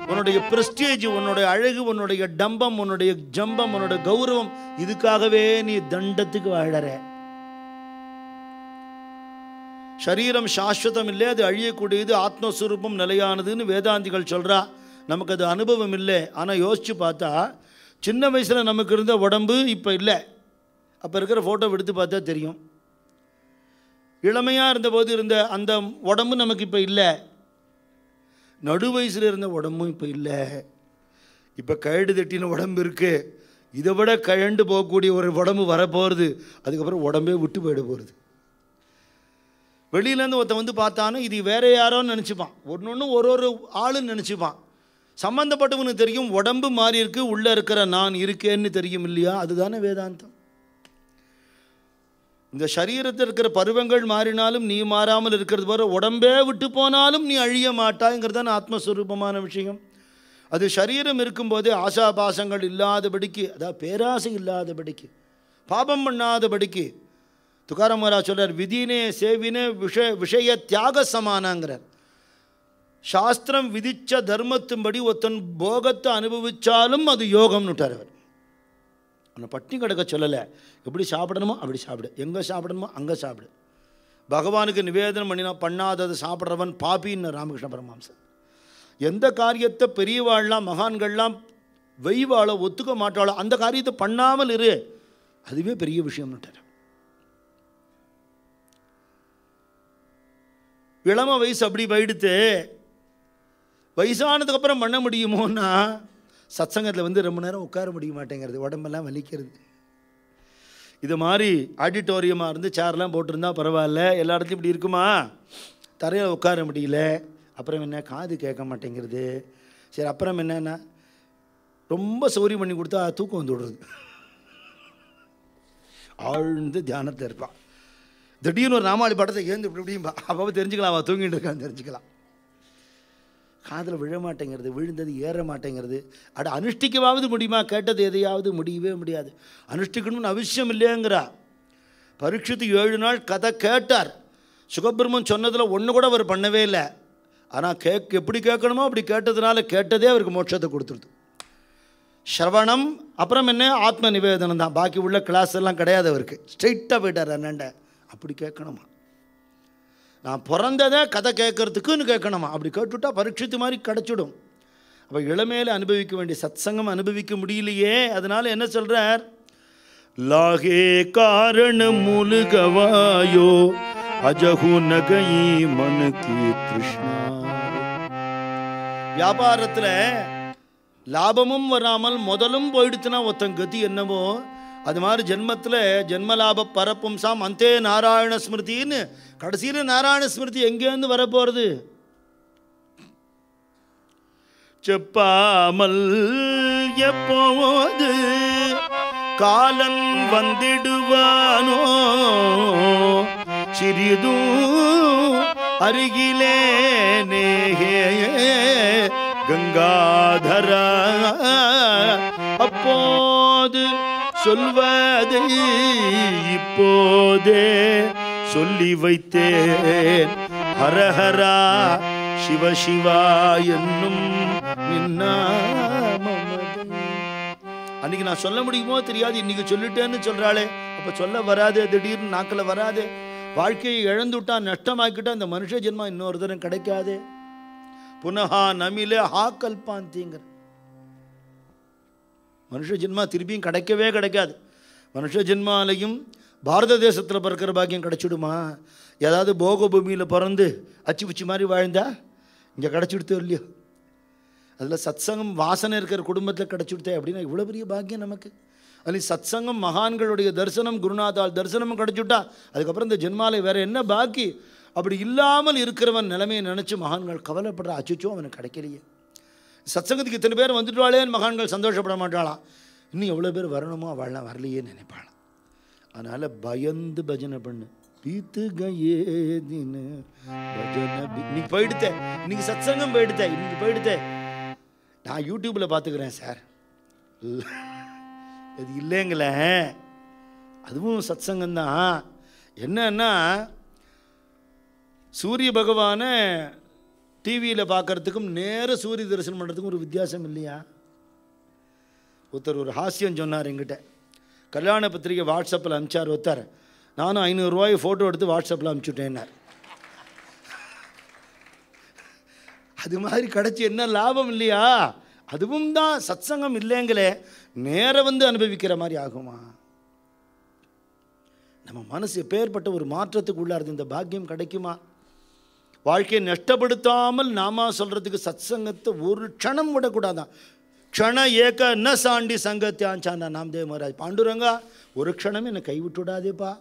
உன்னுடைய பிரஸ்டேஜ், உன்னுடைய அழகு, உன்னுடைய டம்பம், உன்னுடைய ஜம்பம், உன்னுடைய கௌரவம், இதுக்காகவே நீ தண்டத்துக்கு வாழற. சரீரம் சாஸ்வதம் இல்லை, அது அழியக்கூடியது, ஆத்மஸ்வரூபம் நிலையானதுன்னு வேதாந்திகள் சொல்கிறா. நமக்கு அது அனுபவம் இல்லை. ஆனால் யோசித்து பார்த்தா சின்ன வயசில் நமக்கு இருந்த உடம்பு இப்போ இல்லை. அப்போ இருக்கிற ஃபோட்டோ எடுத்து பார்த்தா தெரியும். இளமையாக இருந்தபோது இருந்த அந்த உடம்பு நமக்கு இப்போ இல்லை. நடு வயசில் இருந்த உடம்பும் இப்போ இல்லை. இப்போ கழடு தட்டின உடம்பு இருக்குது. இதை விட கழண்டு போகக்கூடிய ஒரு உடம்பு வரப்போகிறது. அதுக்கப்புறம் உடம்பே விட்டு போயிட போகிறது. வெளியிலேருந்து ஒருத்தன் வந்து பார்த்தானோ இது வேற யாரோன்னு நினச்சிப்பான். ஒன்று ஒரு ஒரு ஆளுன்னு நினச்சிப்பான். சம்மந்தப்பட்டவனுக்கு தெரியும் உடம்பு மாறி இருக்கு, உள்ளே இருக்கிற நான் இருக்கேன்னு தெரியும் இல்லையா? அதுதானே வேதாந்தம். இந்த சரீரத்தில் இருக்கிற பருவங்கள் மாறினாலும் நீ மாறாமல் இருக்கிறது போல, உடம்பே விட்டு போனாலும் நீ அழிய மாட்டாய்ங்கிறது தான் ஆத்மஸ்வரூபமான விஷயம். அது சரீரம் இருக்கும்போதே ஆசாபாசங்கள் இல்லாதபடிக்கு, அதாவது பேராசை இல்லாதபடிக்கு, பாபம் பண்ணாதபடிக்கு. துக்காராம் மகாராஜ் சொல்கிறார், விதினே சேவினே விஷய தியாக சமானாங்கிறார். சாஸ்திரம் விதித்த தர்மத்தின்படி ஒருத்தன் போகத்தை அனுபவித்தாலும் அது யோகம்னுட்டார் அவர். அவனை பட்டினி கிடக்க சொல்லலை. எப்படி சாப்பிடணுமோ அப்படி சாப்பிடு, எங்கே சாப்பிடணுமோ அங்கே சாப்பிடு. பகவானுக்கு நிவேதனம் பண்ணாததை சாப்பிட்றவன் பாப்பின்னு ராமகிருஷ்ண பரமஹம்சர். எந்த காரியத்தை பெரியவாள்லாம் மகான்கள்லாம் வெய்வாளோ ஒத்துக்க மாட்டாளோ அந்த காரியத்தை பண்ணாமல் இரு, அதுவே பெரிய விஷயம்னுட்டார். இளம வயசு அப்படி போயிடுத்து. வயசானதுக்கப்புறம் பண்ண முடியுமோன்னா சத்சங்கத்தில் வந்து ரொம்ப நேரம் உட்கார முடிய மாட்டேங்கிறது, உடம்பெல்லாம் வலிக்கிறது. இது மாதிரி ஆடிட்டோரியமாக இருந்து சேர்லாம் போட்டிருந்தா பரவாயில்ல, எல்லா இடத்துலையும் இப்படி இருக்குமா? தரையில் உட்கார முடியல. அப்புறம் என்ன, காது கேட்க மாட்டேங்கிறது. சரி, அப்புறம் என்னென்னா ரொம்ப சௌரியம் பண்ணி கொடுத்தா தூக்கம் வந்து விடுறது. ஆழ்ந்து தியானத்தில் இருப்பான். திடீர்னு ஒரு நாமாளி படத்தை ஏந்து இப்படி இப்படிம்பா, அப்போ தெரிஞ்சுக்கலாம் அவள் தூங்கிட்டு இருக்கான்னு தெரிஞ்சுக்கலாம். காதில் விழ மாட்டேங்கிறது, விழுந்தது ஏற மாட்டேங்கிறது. அட அனுஷ்டிக்கவாவது முடியுமா? கேட்டது எதையாவது முடியவே முடியாது. அனுஷ்டிக்கணும்னு அவசியம் இல்லைங்கிறா. பரீட்சித்து 7 நாள் கதை கேட்டார். சுகபிரம்மன் சொன்னதில் ஒன்று கூட அவர் பண்ணவே இல்லை. ஆனால் எப்படி கேட்கணுமோ அப்படி கேட்டதுனால கேட்டதே அவருக்கு மோட்சத்தை கொடுத்துருது. ஸ்ரவணம், அப்புறம் என்ன, ஆத்ம நிவேதனம் தான். பாக்கி உள்ள கிளாஸ் எல்லாம் கிடையாது அவருக்கு. ஸ்ட்ரெயிட்டாக போயிட்டார். அண்ணண்ட அப்படி கேட்கணுமா? நான் பிறந்ததை கதை கேட்கறதுக்குன்னு கேட்கணுமா? அப்படி கேட்டுவிட்டா பரீட்சித்து மாதிரி கிடச்சிடும். அப்போ இளமையில் அனுபவிக்க வேண்டிய சத்சங்கம் அனுபவிக்க முடியலையே. அதனால் என்ன சொல்கிறார்? லாகே காரண முலுகவாயோ அஜகு நகயி மனுக்கு கிருஷ்ணா. வியாபாரத்தில் லாபமும் வராமல் முதலும் போயிடுத்துனா ஒருத்தன் கதி என்னவோ அது மாதிரி ஜென்மத்தில் ஜென்மலாப பரப்பும்சாம் அந்தே நாராயண ஸ்மிருதின்னு கடைசியில் நாராயண ஸ்மிருதி எங்கேருந்து வரப்போகிறது? செப்பாமல் எப்போது காலன் வந்திடுவானோ சிறிது அருகிலே நேகே கங்காதரா அப்போது சொல்வதை இப்போதே சொல்லி வைத்தேன் ஹரஹரா சிவசிவா என்னும் அன்னைக்கு நான் சொல்ல முடியுமோ தெரியாது, இன்னைக்கு சொல்லிட்டேன்னு சொல்றாளே. அப்ப சொல்ல வராது, திடீர்னு நாக்கில் வராது. வாழ்க்கையை இழந்துட்டா நஷ்டமாக்கிட்டா இந்த மனுஷ ஜென்மா இன்னொரு தரம் கிடைக்காது. புனஹா நமிலே ஹா கல்பாந்திங்கிற. மனுஷ ஜென்மா திருப்பியும் கிடைக்கவே கிடைக்காது. மனுஷ ஜென்மாலையும் பாரத தேசத்தில் பிறக்கிற பாக்கியம் கிடைச்சிடுமா? ஏதாவது போக பூமியில் பிறந்து அச்சு பிச்சு மாதிரி வாழ்ந்தா இங்கே கிடச்சிடுத்தோ இல்லையோ? அதில் சத்சங்கம் வாசனை இருக்கிற குடும்பத்தில் கிடச்சிடுத்தே அப்படின்னா இவ்வளோ பெரிய பாக்கியம் நமக்கு. அதில் சத்சங்கம் மகான்களுடைய தரிசனம் குருநாதால் தரிசனமும் கிடச்சுட்டா அதுக்கப்புறம் இந்த ஜென்மாலை வேறு என்ன பாக்கி? அப்படி இல்லாமல் இருக்கிறவன் நிலைமையை நினச்சி மகான்கள் கவலைப்படுற, அச்சுச்சோ அவனுக்கு கிடைக்கலையே. சத்சங்கத்துக்கு இத்தனை பேர் வந்துட்டாளேன்னு மகான்கள் சந்தோஷப்பட மாட்டாளாம். இன்னும் எவ்வளோ பேர் வரணுமோ அவள்லாம் வரலையே நினைப்பாளாம். அதனால் பயந்து பஜனை பண்ணு. பீத்து கயே தின பஜனை. இன்னைக்கு போயிடுத்தேன், இன்னைக்கு சத்சங்கம் போயிடுத்தேன், இன்னைக்கு போயிடுத்தேன். நான் யூடியூப்பில் பார்த்துக்கிறேன் சார், அது இல்லைங்களே. அதுவும் சத்சங்கம்தான். என்னன்னா சூரிய பகவானை டிவியில் பார்க்குறதுக்கும் நேர சூரிய தரிசனம் பண்ணுறதுக்கும் ஒரு வித்தியாசம் இல்லையா? ஒருத்தர் ஒரு ஹாஸ்யம் சொன்னார் என்கிட்ட. கல்யாண பத்திரிகை வாட்ஸ்அப்பில் அனுப்பிச்சார் ஒருத்தர். நானும் 500 ரூபாய் ஃபோட்டோ எடுத்து வாட்ஸ்அப்பில் அனுப்பிச்சுட்டேன்னார். அது மாதிரி கிடச்சி என்ன லாபம் இல்லையா? அதுவும் தான் சத்சங்கம் இல்லைங்களே, நேர வந்து அனுபவிக்கிற மாதிரி ஆகுமா? நம்ம மனசு எப்பேற்பட்ட ஒரு மாற்றத்துக்கு உள்ளாருது. இந்த பாக்கியம் கிடைக்குமா? வாழ்க்கையை நஷ்டப்படுத்தாமல் நாம சொல்கிறதுக்கு சத்சங்கத்தை ஒரு க்ஷணம் விடக்கூடாதான். க்ஷண ஏக ந சாண்டி சங்கத்தியாஞ்சானா நாம்தேவ் மகாராஜ். பாண்டுரங்கா, ஒரு க்ஷணம் என்னை கைவிட்டு விடாதேப்பா,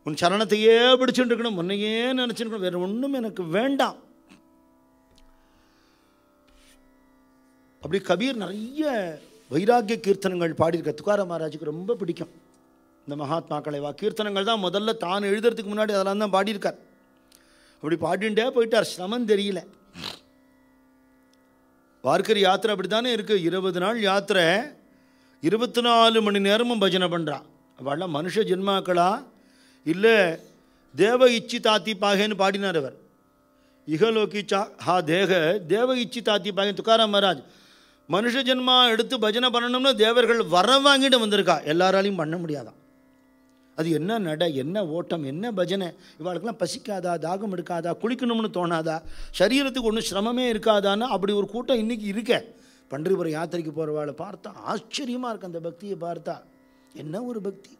உன் சரணத்தையே பிடிச்சுட்டு இருக்கணும், முன்னையே நினச்சிருக்கணும், வேறு ஒன்றும் எனக்கு வேண்டாம். அப்படி கபீர் நிறைய வைராக்கிய கீர்த்தனங்கள் பாடியிருக்க. துக்காராம் மகாராஜுக்கு ரொம்ப பிடிக்கும் இந்த மகாத்மாக்களை. கீர்த்தனங்கள் தான் முதல்ல தான் எழுதுறதுக்கு முன்னாடி அதெல்லாம் தான் பாடியிருக்கார். அப்படி பாடிண்டே போயிட்டார், சிரமம் தெரியல. வார்க்கரி யாத்திரை அப்படி தானே இருக்குது. 20 நாள் யாத்திரை, 24 மணி நேரமும் பஜனை பண்ணுறான். அவள்லாம் மனுஷ ஜென்மாக்களா இல்லை தேவ இச்சி தாத்தி பாகேன்னு பாடினார் அவர். இகலோக்கி சா ஹா தேக தேவ இச்சி தாத்தி பாகேன் துக்காராம் மகாராஜ். மனுஷ ஜென்மா எடுத்து பஜனை பண்ணணும்னு தேவர்கள் வர வாங்கிட்டு வந்திருக்கா. எல்லாராலையும் பண்ண முடியாதான். அது என்ன நட, என்ன ஓட்டம், என்ன பஜனை. இவாளுக்கெல்லாம் பசிக்காதா, தாகம் எடுக்காதா, குளிக்கணும்னு தோணாதா, சரீரத்துக்கு ஒன்றும் சிரமமே இருக்காதான்னு அப்படி ஒரு கூட்டம் இன்றைக்கி இருக்க. பண்டரிபுரம் யாத்திரைக்கு போகிறவாளை பார்த்தா ஆச்சரியமாக இருக்கு. அந்த பக்தியை பார்த்தா என்ன ஒரு பக்தி.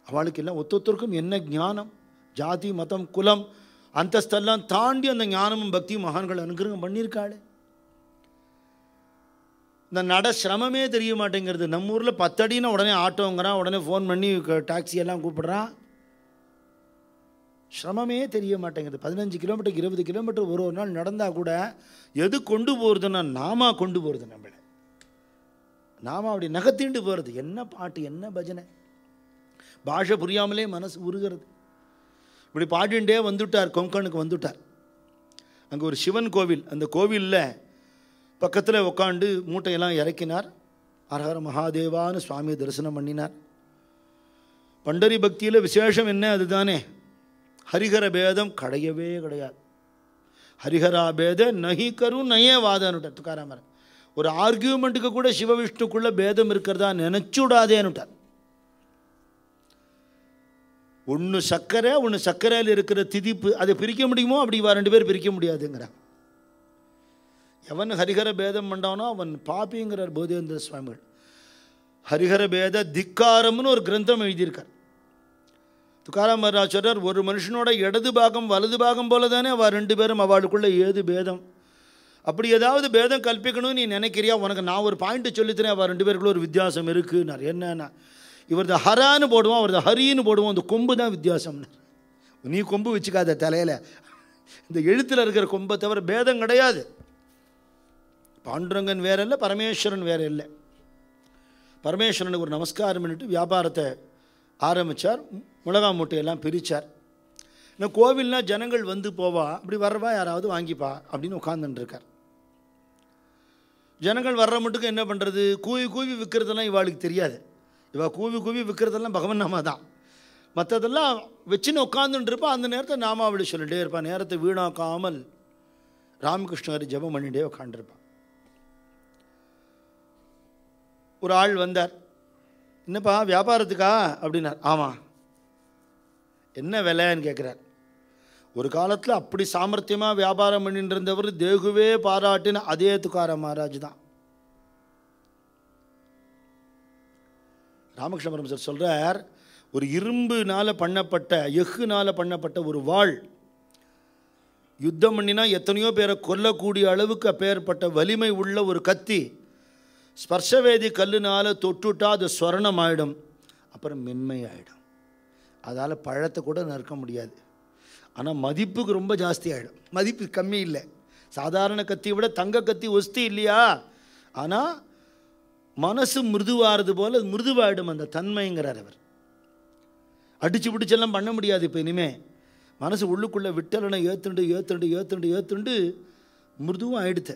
அவளுக்கு எல்லாம் ஒத்தொத்தருக்கும் என்ன ஞானம், ஜாதி மதம் குலம் அந்தஸ்தெல்லாம் தாண்டி அந்த ஞானமும் பக்தியும் மகான்கள் அனுகிரகம் பண்ணியிருக்காளே. இந்த நட சிரமமே தெரிய மாட்டேங்கிறது. நம்ம ஊரில் 10 அடின்னா உடனே ஆட்டோங்கிறான், உடனே ஃபோன் பண்ணி டாக்ஸியெல்லாம் கூப்பிட்றான். சிரமமே தெரிய மாட்டேங்குது. 15 கிலோமீட்டர் 20 கிலோமீட்டர் ஒரு நாள் நடந்தால் கூட எது கொண்டு போகிறதுன்னா நாம கொண்டு போகிறது. நம்மளை நாம அப்படி நகத்தீண்டு போகிறது. என்ன பாட்டு, என்ன பஜனை, பாஷை புரியாமலே மனசு உருகிறது. இப்படி பாடிண்டே வந்துட்டார், கொங்கனுக்கு வந்துட்டார். அங்கே ஒரு சிவன் கோவில், அந்த கோவிலில் பக்கத்தில் உட்காந்து மூட்டையெல்லாம் இறக்கினார். ஹரஹர மகாதேவான்னு சுவாமியை தரிசனம் பண்ணினார். பண்டரி பக்தியில் விசேஷம் என்ன, அதுதானே ஹரிஹர பேதம் கிடையவே கிடையாது. ஹரிஹரா பேத நஹி கரு நயே வாதன்னுட்டார் துக்காராமர். ஒரு ஆர்கியூமெண்ட்டுக்கு கூட சிவவிஷ்ணுக்குள்ள பேதம் இருக்கிறதா நினைச்சுடாதேன்னுட்டார். ஒன்று சர்க்கரை, ஒன்று சர்க்கரையில் இருக்கிற திதிப்பு, அதை பிரிக்க முடியுமோ அப்படி இவா 2 பேர் பிரிக்க முடியாதுங்கிறார். எவன் ஹரிஹர பேதம் பண்ணானோ அவன் பாப்பிங்கிறார் போதேந்திர சுவாமிகள். ஹரிஹர பேத திக்காரம்னு ஒரு கிரந்தம் எழுதியிருக்கார். துக்காராம் மகாராஜ் சொல்றார், ஒரு மனுஷனோட இடது பாகம் வலது பாகம் போல தானே அவள் 2 பேரும், அவளுக்குள்ள ஏது பேதம்? அப்படி ஏதாவது பேதம் கல்பிக்கணும்னு நீ நினைக்கிறியா? உனக்கு நான் ஒரு பாயிண்ட்டு சொல்லித்தரேன், அவள் 2 பேருக்குள்ள ஒரு வித்தியாசம் இருக்குன்னார். என்னன்னா, இவரது ஹரான்னு போடுவோம், அவரது ஹரின்னு போடுவோம், அந்த கொம்பு தான் வித்தியாசம்னு. நீ கொம்பு வச்சுக்காத தலையில், இந்த எழுத்தில் இருக்கிற கொம்பை தவிர பேதம் கிடையாது. பாண்டுரங்கன் வேற இல்லை, பரமேஸ்வரன் வேற இல்லை. பரமேஸ்வரனுக்கு ஒரு நமஸ்காரம் பண்ணிட்டு வியாபாரத்தை ஆரம்பித்தார். மிளகா மூட்டையெல்லாம் பிரித்தார். இன்னும் கோவில்னால் ஜனங்கள் வந்து போவா, அப்படி வர்றவா யாராவது வாங்கிப்பா அப்படின்னு உட்காந்துட்டுருக்கார். ஜனங்கள் வர்ற மட்டுக்கு என்ன பண்ணுறது, கூவி கூவி விற்கிறதெல்லாம் இவாளுக்கு தெரியாது. இவள் கூவி கூவி விற்கிறதெல்லாம் பகவன் நாமா தான். மற்றதெல்லாம் வச்சுன்னு உட்காந்துட்டுருப்பா. அந்த நேரத்தை நாமாவளி சொல்லிகிட்டே இருப்பான். நேரத்தை வீணாக்காமல் ராமகிருஷ்ணர் ஜெபம் பண்ணிகிட்டே உட்காந்துருப்பான். ஒரு ஆள் வந்தார். என்னப்பா வியாபாரத்துக்கா அப்படின்னார். ஆமாம். என்ன விலைன்னு கேட்குறார். ஒரு காலத்தில் அப்படி சாமர்த்தியமாக வியாபாரம் பண்ணிட்டு இருந்தவர் தேகுவே பாராட்டின அதே துக்காராம் மகாராஜ் தான். ராமகிருஷ்ண பரமஹம்சர் சொல்கிறார், ஒரு இரும்புனால் பண்ணப்பட்ட எஃகுனால் பண்ணப்பட்ட ஒரு வாள் யுத்தம் பண்ணினா எத்தனையோ பேரை கொல்லக்கூடிய அளவுக்கு அப்பேற்பட்ட வலிமை உள்ள ஒரு கத்தி ஸ்பர்ஷவேதி கல்லுனால் தொட்டுட்டா அது ஸ்வர்ணம் ஆகிடும், அப்புறம் மென்மையாயிடும். அதால் பழத்தை கூட நறுக்க முடியாது. ஆனால் மதிப்புக்கு ரொம்ப ஜாஸ்தி ஆகிடும், மதிப்பு கம்மி இல்லை. சாதாரண கத்தியை விட தங்க கத்தி ஒஸ்தி இல்லையா? ஆனால் மனசு மிருதுவாகிறது போல் மிருதுவாயிடும் அந்த தன்மைங்கிறார் அவர். அடிச்சு பிடிச்செல்லாம் பண்ண முடியாது. இப்போ இனிமேல் மனசு உள்ளுக்குள்ளே விட்டலனை ஏற்றுண்டு ஏற்றுண்டு ஏற்றுண்டு ஏற்றுண்டு மிருதுவும் ஆயிடுத்து.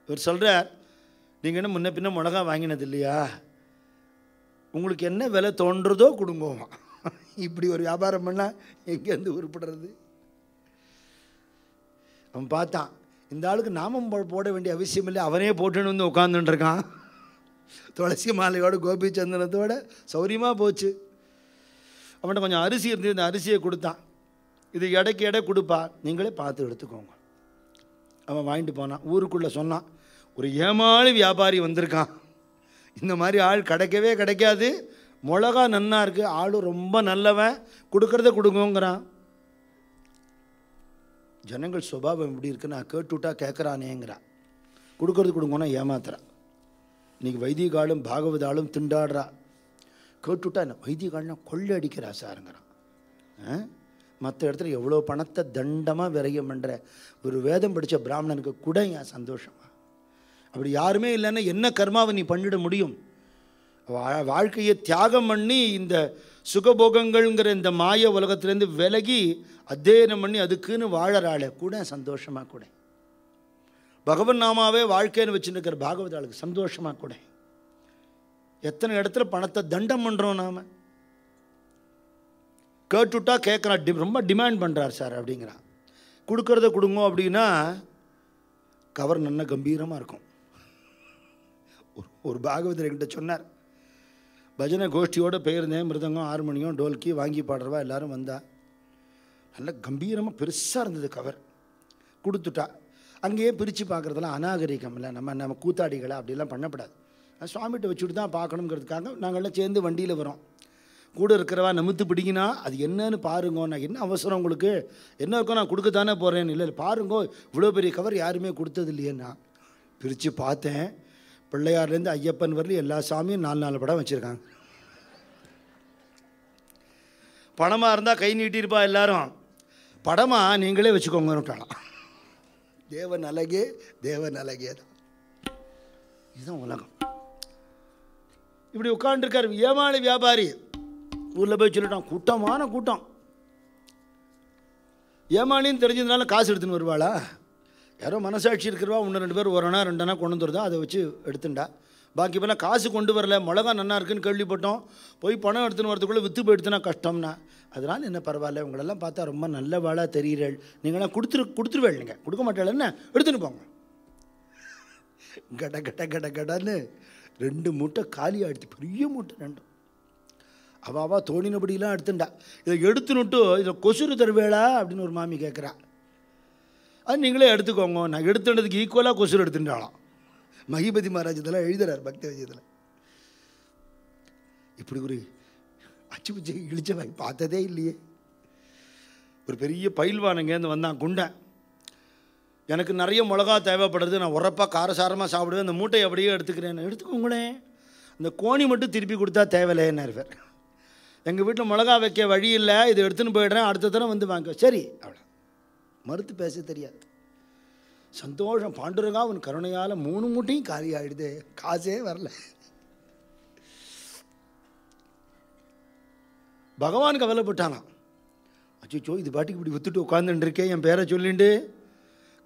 இவர் சொல்கிறார், நீங்கள் என்ன முன்ன பின்ன மிளகா வாங்கினது இல்லையா, உங்களுக்கு என்ன விலை தோன்றதோ கொடுங்கோமா. இப்படி ஒரு வியாபாரம் பண்ணால் எங்கேருந்து உருப்படுறது? அவன் பார்த்தான், இந்த ஆளுக்கு நாமம் போட வேண்டிய அவசியம் இல்லை, அவனே போட்டுன்னு வந்து உட்காந்துட்டுருக்கான். துளசி மாலையோட கோபி சந்தனத்தோட சௌரியமாக போச்சு. அவன்கிட்ட கொஞ்சம் அரிசி இருந்து இந்த அரிசியை கொடுத்தான். இது எடைக்கு எடை கொடுப்பா, நீங்களே பார்த்து எடுத்துக்கோங்க. அவன் வாங்கிட்டு போனான். ஊருக்குள்ளே சொன்னான், ஒரு ஏமாளி வியாபாரி வந்திருக்கான், இந்த மாதிரி ஆள் கிடைக்கவே கிடைக்காது, மிளகா நன்னா இருக்குது, ஆளும் ரொம்ப நல்லவன், கொடுக்கறத கொடுங்கோங்கிறான். ஜனங்கள் சுபாவம் எப்படி இருக்குன்னு நான் கேட்டுவிட்டா கேட்குறானேங்கிறான். கொடுக்கறது கொடுங்கன்னா ஏமாத்துறான். இன்றைக்கி வைதிகாலும் பாகவதாலும் திண்டாடுறா. கேட்டுவிட்டா என்ன வைதிகால்னா கொள்ளை அடிக்கிறா சாருங்கிறான். மற்ற இடத்துல எவ்வளோ பணத்தை தண்டமாக விரயம் பண்ணுற ஒரு வேதம் படித்த பிராமணனுக்கு கூட ஏன் சந்தோஷமா? அப்படி யாருமே இல்லைன்னா என்ன கர்மாவை நீ பண்ணிட முடியும்? வாழ்க்கையை தியாகம் பண்ணி இந்த சுகபோகங்கள்ங்கிற இந்த மாய உலகத்துலேருந்து விலகி அத்தியனம் பண்ணி அதுக்குன்னு வாழறாளே கூட சந்தோஷமாக கூட. பகவன் நாமாவே வாழ்க்கைன்னு வச்சுருக்கிற பாகவதாளுக்கு சந்தோஷமாக கூட. எத்தனை இடத்துல பணத்தை தண்டம் பண்ணுறோம் நாம். கேட்டுவிட்டா கேட்குறான், ரொம்ப டிமாண்ட் பண்ணுறார் சார் அப்படிங்கிறான். கொடுக்கறத கொடுங்க அப்படின்னா கவர் நல்ல கம்பீரமாக இருக்கும். ஒரு பாகவதர் என்கிட்ட சொன்னார், பஜனை கோஷ்டியோடு போயிருந்தேன், மிருதங்கம் ஹார்மோனியம் டோல்கி வாங்கி பாடுறவா எல்லோரும் வந்தா, நல்ல கம்பீரமாக பெருசாக இருந்தது கவர். கொடுத்துட்டா. அங்கேயே பிரித்து பார்க்குறதெல்லாம் அநாகரிகம் இல்லை, நம்ம கூத்தாடிகளை அப்படிலாம் பண்ணப்படாது. சுவாமிகிட்ட வச்சுட்டு தான் பார்க்கணுங்கிறதுக்காக நாங்கள்லாம் சேர்ந்து வண்டியில் வரோம். கூட இருக்கிறவா நமுத்து பிடிங்கினா அது என்னன்னு பாருங்கோ, நான் என்ன அவசரம் உங்களுக்கு, என்ன இருக்கோ நான் கொடுக்கத்தானே போகிறேன்னு. இல்லை பாருங்கோ, இவ்வளோ பெரிய கவர் யாருமே கொடுத்தது இல்லையேன்னா. பிரித்து பார்த்தேன், பிள்ளையார்லேருந்து ஐயப்பன் வரலையும் எல்லா சாமியும் 4 படம் வச்சுருக்காங்க. பணமாக இருந்தால் கை நீட்டியிருப்பா எல்லாரும், படமாக நீங்களே வச்சுக்கோங்கன்னுட்டாலாம். தேவன் அழகே, தேவன் அழகே தான். இதுதான் உலகம். இப்படி உட்காந்துருக்கார் ஏமாளி வியாபாரி. ஊரில் போய் சொல்லிட்டான், கூட்டமான கூட்டம். ஏமாளின்னு தெரிஞ்சதுனால காசு எடுத்துன்னு வருவாளா? யாரோ மனசாட்சி இருக்கிறவா 1-2 பேர் 1 2 கொண்டு வந்துருதா, அதை வச்சு எடுத்துட்டா. பாக்கி இப்போலாம் காசு கொண்டு வரல, மிளகா நன்னா இருக்குன்னு கேள்விப்பட்டோம், போய் பணம் எடுத்துன்னு வரதுக்குள்ளே விற்று போயிடுத்துனா கஷ்டம்னா. அதனால் என்ன பரவாயில்ல, உங்களெல்லாம் பார்த்தா ரொம்ப நல்ல வாழாக தெரிகிறேள், நீங்களாம் கொடுத்துருவேள், நீங்கள் கொடுக்க மாட்டாள் என்ன எடுத்துன்னு போங்க. கட கட கட கடன்னு 2 மூட்டை காலி ஆகிடுச்சு, பெரிய மூட்டை 2. அவாவா தோணினபடியெலாம் எடுத்துட்டா. இதை எடுத்துனுட்டு இதில் கொசுறு தருவேளா அப்படின்னு ஒரு மாமி கேட்குறா. அது நீங்களே எடுத்துக்கோங்க, நான் எடுத்துட்டதுக்கு ஈக்குவலாக கொசுறு எடுத்துட்டாலாம். மகிபதி மகாராஜ் இதெல்லாம் எழுதுறார் பக்தி விஜயத்தில். இப்படி ஒரு அச்சு பிச்சை இழிச்ச வாங்கி பார்த்ததே இல்லையே. ஒரு பெரிய பயில்வான் இங்கேருந்து வந்தான், குண்டன். எனக்கு நிறைய மிளகா தேவைப்படுறது, நான் உரப்பாக காரசாரமாக சாப்பிடுவேன், அந்த மூட்டையை அப்படியே எடுத்துக்கிறேன். எடுத்துக்கோங்களேன், அந்த கோணி மட்டும் திருப்பி கொடுத்தா தேவையில்லைன்னு இருப்பார். எங்கள் வீட்டில் மிளகா வைக்க வழி இல்லை, இதை எடுத்துன்னு போயிடுறேன், அடுத்த தரம் வந்து வாங்க. சரி, அவ்வளோ. மறுத்து பேச தெரியாது. சந்தோஷம். பாண்டுரங்கா உன் கருணையால் 3 மூட்டையும் காலி ஆகிடுது, காசே வரல. பகவான் கவலைப்பட்டானா, அச்சோ இது பாட்டுக்கு இப்படி விற்றுட்டு உட்காந்துட்டுருக்கேன், என் பேரை சொல்லிண்டு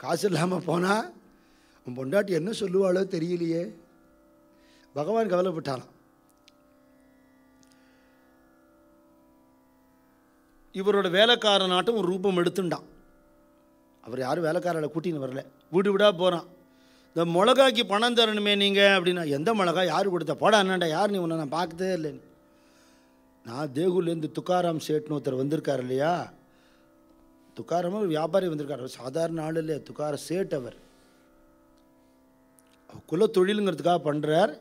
காசு இல்லாமல் போனால் உன் பொண்டாட்டி என்ன சொல்லுவாளோ தெரியலையே. பகவான் கவலைப்பட்டானா. இவரோட வேலைக்காரனாட்டும் ஒரு ரூபம் எடுத்துட்டான். அவர் யாரும் வேலைக்காரர்களை கூட்டின்னு வரல, வீடு விடா போகிறான். இந்த மிளகாய்க்கு பணம் தரணுமே நீங்கள் அப்படின்னா, எந்த மிளகா யார் கொடுத்தா, போடா அண்ணாண்டா, யார் நீ, உன்னை நான் பார்த்ததே இல்லைன்னு. நான் தேகுலேருந்து துக்காராம் சேட்னு ஒருத்தர் வந்திருக்கார் இல்லையா, துக்காரமாக ஒரு வியாபாரி வந்திருக்கார். சாதாரண ஆள் இல்லை, துக்கார சேட். அவர் குல தொழிலுங்கிறதுக்காக பண்ணுறார்.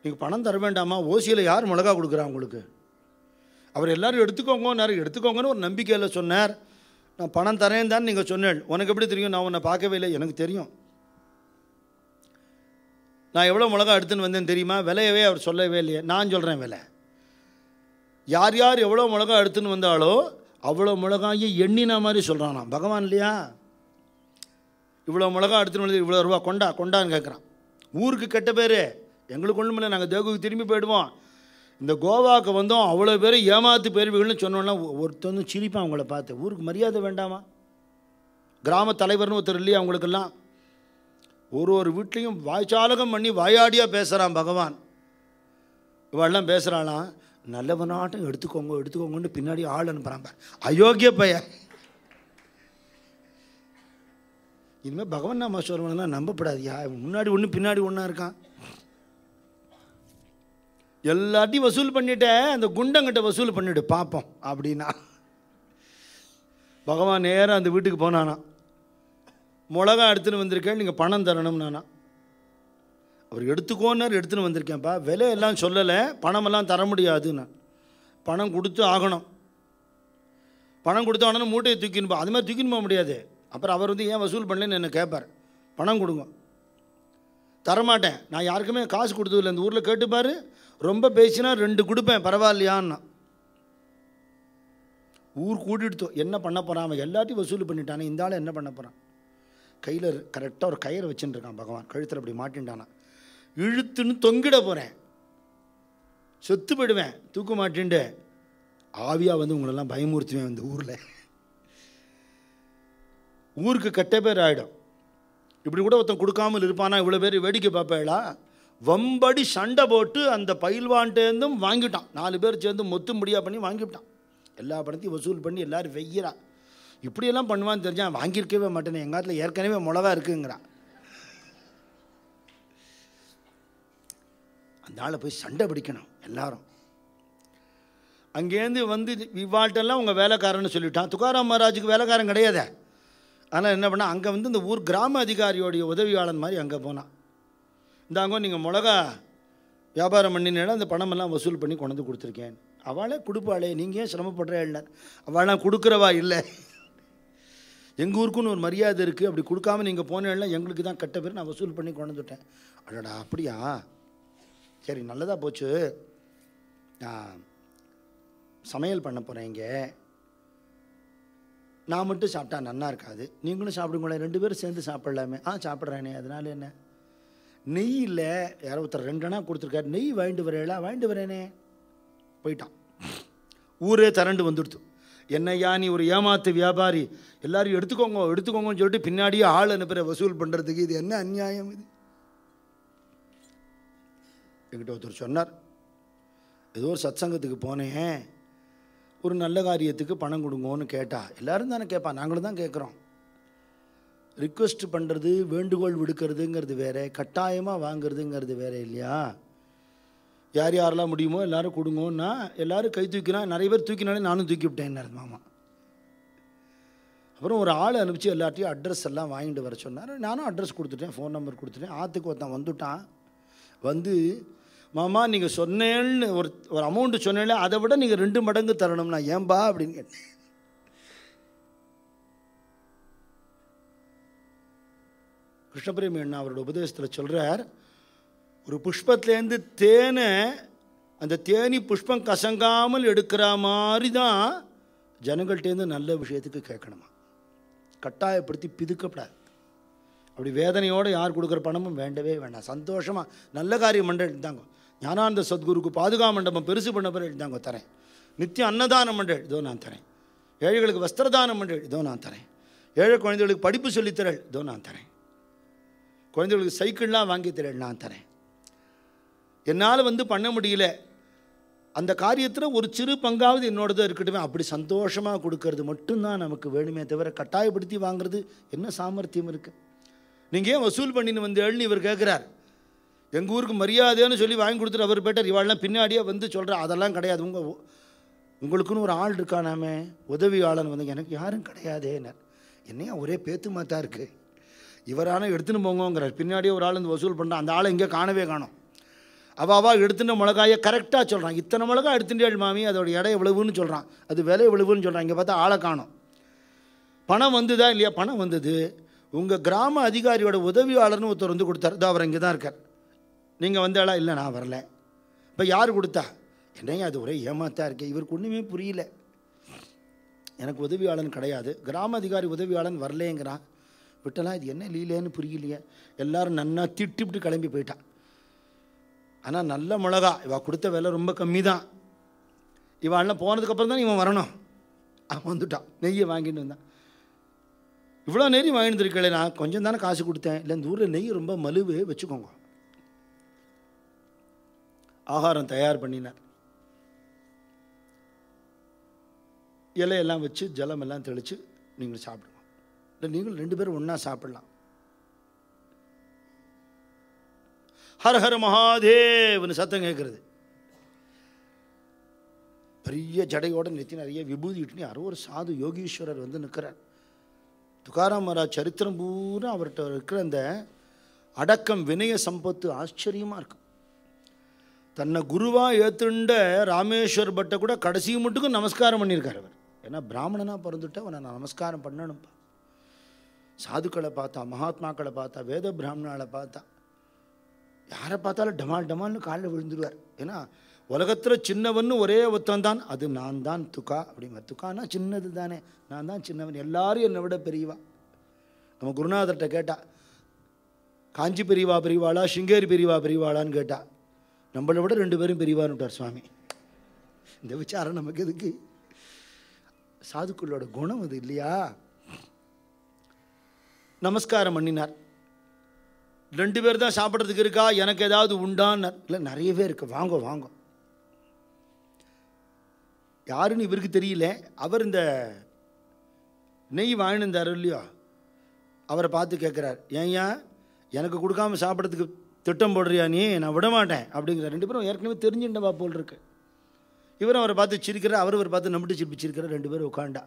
நீங்கள் பணம் தர வேண்டாமா, ஓசியில் யார் மிளகா கொடுக்குறா உங்களுக்கு? அவர் எல்லோரும் எடுத்துக்கோங்கன்னு ஒரு நம்பிக்கையில் சொன்னார். நான் பணம் தரேன் தான் நீங்கள் சொன்னேன். உனக்கு எப்படி தெரியும்? நான் உன்னை பார்க்கவே இல்லை. எனக்கு தெரியும். நான் எவ்வளோ மிளகா எடுத்துன்னு வந்தேன்னு தெரியுமா? விலையவே அவர் சொல்லவே இல்லையே. நான் சொல்கிறேன் விலை. யார் யார் எவ்வளோ மிளகா எடுத்துன்னு வந்தாலோ அவ்வளோ மிளகாயை எண்ணினா மாதிரி சொல்கிறான். நான் பகவான் இல்லையா? இவ்வளோ மிளகா எடுத்துன்னு வந்து இவ்வளோ ரூபா கொண்டான்னு கேட்குறான். ஊருக்கு கெட்ட பேர். எங்களுக்கு ஒன்றும் இல்லை, நாங்கள் தேகுக்கு திரும்பி போயிடுவோம். இந்த கோவாவுக்கு வந்தோம், அவ்வளோ பேர் ஏமாத்து பேர்விகள்னு சொன்னோன்னா ஒருத்தனும் சிரிப்பான் அவங்கள பார்த்து. ஊருக்கு மரியாதை வேண்டாமா? கிராம தலைவர்னு ஒருத்தர் இல்லையா அவங்களுக்கெல்லாம்? ஒரு வீட்லேயும் வாய்ச்சாலகம் பண்ணி வாயாடியாக பேசுகிறான் பகவான். இவெல்லாம் பேசுகிறாளாம், நல்லவனாட்டம் எடுத்துக்கோங்கன்னு பின்னாடி ஆள் அனுப்புகிறான். அயோக்கிய பையன். இனிமேல் பகவான் நாம சொல்லுவாங்கன்னா நம்பப்படாதியா? முன்னாடி ஒன்று பின்னாடி ஒன்றா இருக்கான். எல்லாத்தையும் வசூல் பண்ணிட்டேன், அந்த குண்டங்கிட்ட வசூல் பண்ணிவிடு பார்ப்போம் அப்படின்னா. பகவான் நேராக அந்த வீட்டுக்கு போனானா. மிளகா எடுத்துன்னு வந்திருக்கேன், நீங்கள் பணம் தரணும். நானா அவர் எடுத்துன்னு வந்திருக்கேன்ப்பா, விலையெல்லாம் சொல்லலை, பணமெல்லாம் தர முடியாது. நான் பணம் கொடுத்து ஆகணும். பணம் கொடுத்து ஆகணும். மூட்டையை தூக்கின்னு அது மாதிரி தூக்கின்னு போக முடியாது. அப்புறம் அவர் வந்து ஏன் வசூல் பண்ணலன்னு என்ன கேட்பார். பணம் கொடுங்க. தரமாட்டேன். நான் யாருக்குமே காசு கொடுத்ததில்லை. இந்த ஊரில் கேட்டுப்பார். ரொம்ப பேசினா 2 கொடுப்பேன், பரவாயில்லையான்னா. ஊர் கூட்டிட்டு என்ன பண்ண போகிறான்? அவன் எல்லாத்தையும் வசூல் பண்ணிட்டானே, இந்த ஆள் என்ன பண்ண போகிறான்? கையில் கரெக்டாக ஒரு கயிறை வச்சுட்டு இருக்கான் பகவான். கழுத்தில் அப்படி மாட்டின்ட்டானா. இழுத்துன்னு தொங்கிட போகிறேன், செத்து போயிடுவேன். தூக்க மாட்டேன்ட்டு ஆவியாக வந்து உங்களெல்லாம் பயமுறுத்துவேன். இந்த ஊரில் ஊருக்கு கெட்ட பேர் ஆகிடும். இப்படி கூட ஒருத்தன் கொடுக்காமல் இருப்பானா? இவ்வளோ பேர் வேடிக்கை பார்ப்பேளா? வம்படி சண்டை போட்டு அந்த பயில்வான்ட்டேருந்தும் வாங்கிட்டான். 4 பேர் சேர்ந்து மொத்து முடியா பண்ணி வாங்கிவிட்டான். எல்லா பணத்தையும் வசூல் பண்ணி எல்லோரும் வெய்யறா. இப்படியெல்லாம் பண்ணுவான்னு தெரிஞ்சால் வாங்கியிருக்கவே மாட்டேனே. எங்கள் காலத்தில் ஏற்கனவே மிளகா இருக்குங்கிறான். அந்த ஆளை போய் சண்டை பிடிக்கணும் எல்லாரும். அங்கேருந்து வந்து இவ்வாட்டெல்லாம் உங்கள் வேலைக்காரன்னு சொல்லிட்டான். துக்காராம் மகாராஜுக்கு வேலைக்காரன் கிடையாது. ஆனால் என்ன பண்ணால் அங்கே வந்து இந்த ஊர் கிராம அதிகாரியோடைய உதவியாளன் மாதிரி அங்கே போனான். இந்தாங்க நீங்கள் மிளகா வியாபாரம் பண்ணினால அந்த பணமெல்லாம் வசூல் பண்ணி கொண்டு கொடுத்துருக்கேன். அவளே கொடுப்பாளே, நீங்கள் ஏன் சிரமப்படுற? இல்லை, அவளாம் கொடுக்குறவா இல்லை. எங்கள் ஊருக்குன்னு ஒரு மரியாதை இருக்குது. அப்படி கொடுக்காம நீங்கள் போனேன்னா எங்களுக்கு தான் கெட்ட பேர். நான் வசூல் பண்ணி கொண்டு வந்துட்டேன். அடடா அப்படியா? சரி, நல்லதாக போச்சு. நான் சமையல் பண்ண போகிறேன். இங்கே நான் மட்டும் சாப்பிட்டா நன்னா இருக்காது, நீங்களும் சாப்பிடுங்களேன், 2 பேரும் சேர்ந்து சாப்பிட்லாமே. சாப்பிட்றேனே, அதனால என்ன? நெய் இல்லை, யாரோ ஒருத்தர் 2 அணா கொடுத்துருக்காரு, நெய் வாங்கிட்டு வரேளா? வாங்கிட்டு வரேனே. போயிட்டான். ஊரே திரண்டு வந்துடுத்து. என்னையா நீ ஒரு ஏமாத்து வியாபாரி, எல்லாரும் எடுத்துக்கோங்கன்னு சொல்லிட்டு பின்னாடியே ஆள் அனுப்புகிற வசூல் பண்ணுறதுக்கு. இது என்ன அநியாயம் இது? என்கிட்ட ஒருத்தர் சொன்னார், ஏதோ ஒரு சத்சங்கத்துக்கு போனேன், ஒரு நல்ல காரியத்துக்கு பணம் கொடுங்கன்னு கேட்டா. எல்லோரும் தானே கேட்பான், நாங்களும் தான் கேட்குறோம். ரிக்வெஸ்ட் பண்ணுறது, வேண்டுகோள் விடுக்கிறதுங்கிறது வேறு, கட்டாயமாக வாங்கிறதுங்கிறது வேறு இல்லையா? யார் யாரெல்லாம் முடியுமோ எல்லோரும் கொடுங்கன்னா எல்லோரும் கை தூக்கினா, நிறைய பேர் தூக்கினாலே நானும் தூக்கி விட்டேன் மாமா. அப்புறம் ஒரு ஆள் அனுப்பிச்சு எல்லாத்தையும் அட்ரஸ் எல்லாம் வாங்கிட்டு வர சொன்னார். நானும் அட்ரஸ் கொடுத்துட்டேன், ஃபோன் நம்பர் கொடுத்துட்டேன். ஆற்றுக்கு ஒருத்தன் வந்துட்டான். வந்து, மாமா நீங்கள் சொன்னேன்னு ஒரு அமௌண்ட்டு சொன்னேன்ல, அதை விட நீங்கள் 2 மடங்கு தரணும்னா. ஏன்பா அப்படின்னு கேட்டேன். கிருஷ்ணபிரேமி அண்ணா அவரோட உபதேசத்தில் சொல்கிறார், ஒரு புஷ்பத்துலேருந்து தேனை அந்த தேனி புஷ்பம் கசங்காமல் எடுக்கிற மாதிரி தான் ஜனங்கள்டேருந்து நல்ல விஷயத்துக்கு கேட்கணுமா. கட்டாயப்படுத்தி பிதுக்கப்படாது. அப்படி வேதனையோடு யார் கொடுக்குற பணமும் வேண்டவே வேண்டாம். சந்தோஷமாக நல்ல காரியம் மண்டல் எடுத்தாங்க. ஞானானந்த சத்குருக்கு பாதுகா மண்டபம் பெருசு பண்ண பிறகு எடுத்தாங்க தரேன். நித்தியம் அன்னதான மண்டல் இதோ நான் தரேன். ஏழைகளுக்கு வஸ்திரதான மண்டல் இதோ நான் தரேன். ஏழை குழந்தைகளுக்கு படிப்பு சொல்லித்தரல் இதோ நான் தரேன். குழந்தைகளுக்கு சைக்கிள்லாம் வாங்கி தரேன் நான் தரேன். என்னால் வந்து பண்ண முடியல, அந்த காரியத்தில் ஒரு சிறு பங்காவது என்னோடதான் இருக்கட்டும். அப்படி சந்தோஷமாக கொடுக்கறது மட்டும்தான் நமக்கு வேணுமே தவிர கட்டாயப்படுத்தி வாங்கிறது என்ன சாமர்த்தியம் இருக்குது? நீங்கள் ஏன் வசூல் பண்ணின்னு வந்து எழுன்னு இவர் கேட்குறார். எங்கள் ஊருக்கு மரியாதைன்னு சொல்லி வாங்கி கொடுத்துட்டு அவர் பேட்டர் இவாள்லாம் பின்னாடியே வந்து சொல்கிறார். அதெல்லாம் கிடையாது. உங்களுக்குன்னு ஒரு ஆள் இருக்கானாமே உதவியாளன் வந்து, எனக்கு யாரும் கிடையாதேன்னார். என்னையா ஒரே பேத்துமா தான் இருக்குது, இவரான எடுத்துன்னு போங்கங்கிறார். பின்னாடியே ஒரு ஆள் வந்து வசூல் பண்ணுறான், அந்த ஆளை இங்கே காணவே காணோம். அவா எடுத்துட்ட மிளகாயை கரெக்டாக சொல்கிறான், இத்தனை மிளகா எடுத்துட்டேள் மாமி, அதோட எடை எவ்வளவுன்னு சொல்கிறான், அது விலை எவ்வளவுன்னு சொல்கிறான். இங்கே பார்த்தா ஆளை காணோம். பணம் வந்துதா இல்லையா? பணம் வந்தது. உங்கள் கிராம அதிகாரியோட உதவியாளர்னு ஒருத்தர் வந்து கொடுத்தார். இதோ அவர் இங்கே தான் இருக்கார். நீங்கள் வந்தாளா? இல்லை நான் வரல. இப்போ யார் கொடுத்தா? என்னையா அது ஒரே ஏமாத்தான் இருக்கேன், இவருக்கு ஒன்றுமே புரியல. எனக்கு உதவியாளன் கிடையாது, கிராம அதிகாரி உதவியாளன் வரலேங்கிறான். விட்டலாம், இது என்ன லீலேன்னு புரியலையே. எல்லாரும் நன்னா திட்டிவிட்டு கிளம்பி போயிட்டான். ஆனால் நல்ல மிளகா, இவள் கொடுத்த விலை ரொம்ப கம்மி தான். இவாள்லாம் போனதுக்கப்புறம் தான் இவன் வரணும். அவன் வந்துட்டான், நெய்யை வாங்கிட்டு வந்தான். இவ்வளோ நெய் வாங்கிட்டு இருக்கல, நான் கொஞ்சம் தானே காசு கொடுத்தேன். இல்லை, இந்த ஊரில் நெய் ரொம்ப மலுவு, வச்சுக்கோங்க. ஆகாரம் தயார் பண்ணினார். இலையெல்லாம் வச்சு ஜலமெல்லாம் தெளித்து நீங்கள் சாப்பிடுவோம். இல்லை, நீங்கள் 2 பேரும் ஒன்றா சாப்பிடலாம். ஹர ஹர மகாதேவ்னு சத்தம் கேட்குறது. பெரிய ஜடையோட நெத்தி நிறைய விபூதி இட்டுன்னு யாரோ ஒரு சாது யோகீஸ்வரர் வந்து நிற்கிறார். துக்காராம் மகாராஜ் சரித்திரம் பூரா அவர்கிட்ட இருக்கிற அந்த அடக்கம், வினய சம்பத்து ஆச்சரியமாக இருக்கும். தன்னை குருவாக ஏற்றுண்ட ராமேஸ்வர் பட்டை கூட கடைசி மட்டுக்கும் நமஸ்காரம் பண்ணியிருக்கார் அவர். ஏன்னா பிராமணனாக பிறந்துட்டு அவனை நான் நமஸ்காரம் பண்ணணும்ப்பா. சாதுக்களை பார்த்தா, மகாத்மாக்களை பார்த்தா, வேத பிராமணாவை பார்த்தா, யாரை பார்த்தாலும் டமால் டமால்னு காலில் விழுந்துடுவார். ஏன்னா உலகத்தில் சின்னவன்னு ஒரே ஒருத்தன் தான், அது நான் தான் துக்கா அப்படிங்கிற. துக்கானா சின்னது தானே, நான் தான் சின்னவன், எல்லாரும் என்னை விட பெரியவா. நம்ம குருநாதர்கிட்ட கேட்டா, காஞ்சி பெரியவா பெரியவாளா, சிங்கேரி பெரியவா பெரியவாளான்னு கேட்டா, நம்மளை விட 2 பேரும் பெரியவான்னு விட்டார் சுவாமி. இந்த விசாரம் நமக்கு எதுக்கு? சாதுக்களோட குணம் அது இல்லையா? நமஸ்காரம் பண்ணினார். 2 பேர் தான் சாப்பிட்றதுக்கு இருக்கா, எனக்கு ஏதாவது உண்டான்னார். இல்லை, நிறையவே இருக்கு, வாங்க வாங்க. யாருன்னு இவருக்கு தெரியல. அவர் இந்த நெய் வாங்கினார் இல்லையோ, அவரை பார்த்து கேட்குறார், ஏன்யா எனக்கு கொடுக்காம சாப்பிட்றதுக்கு திட்டம் போடுறியா நீ? நான் விட மாட்டேன் அப்படிங்கிற. 2 பேரும் ஏற்கனவே தெரிஞ்சுட்டவா போல் இருக்கு. இவரும் அவரை பார்த்து சிரிக்கிறார், அவரை பார்த்து நம்பிட்டு சிரிப்பிச்சிருக்கிறார். 2 பேரும் உட்காண்டா.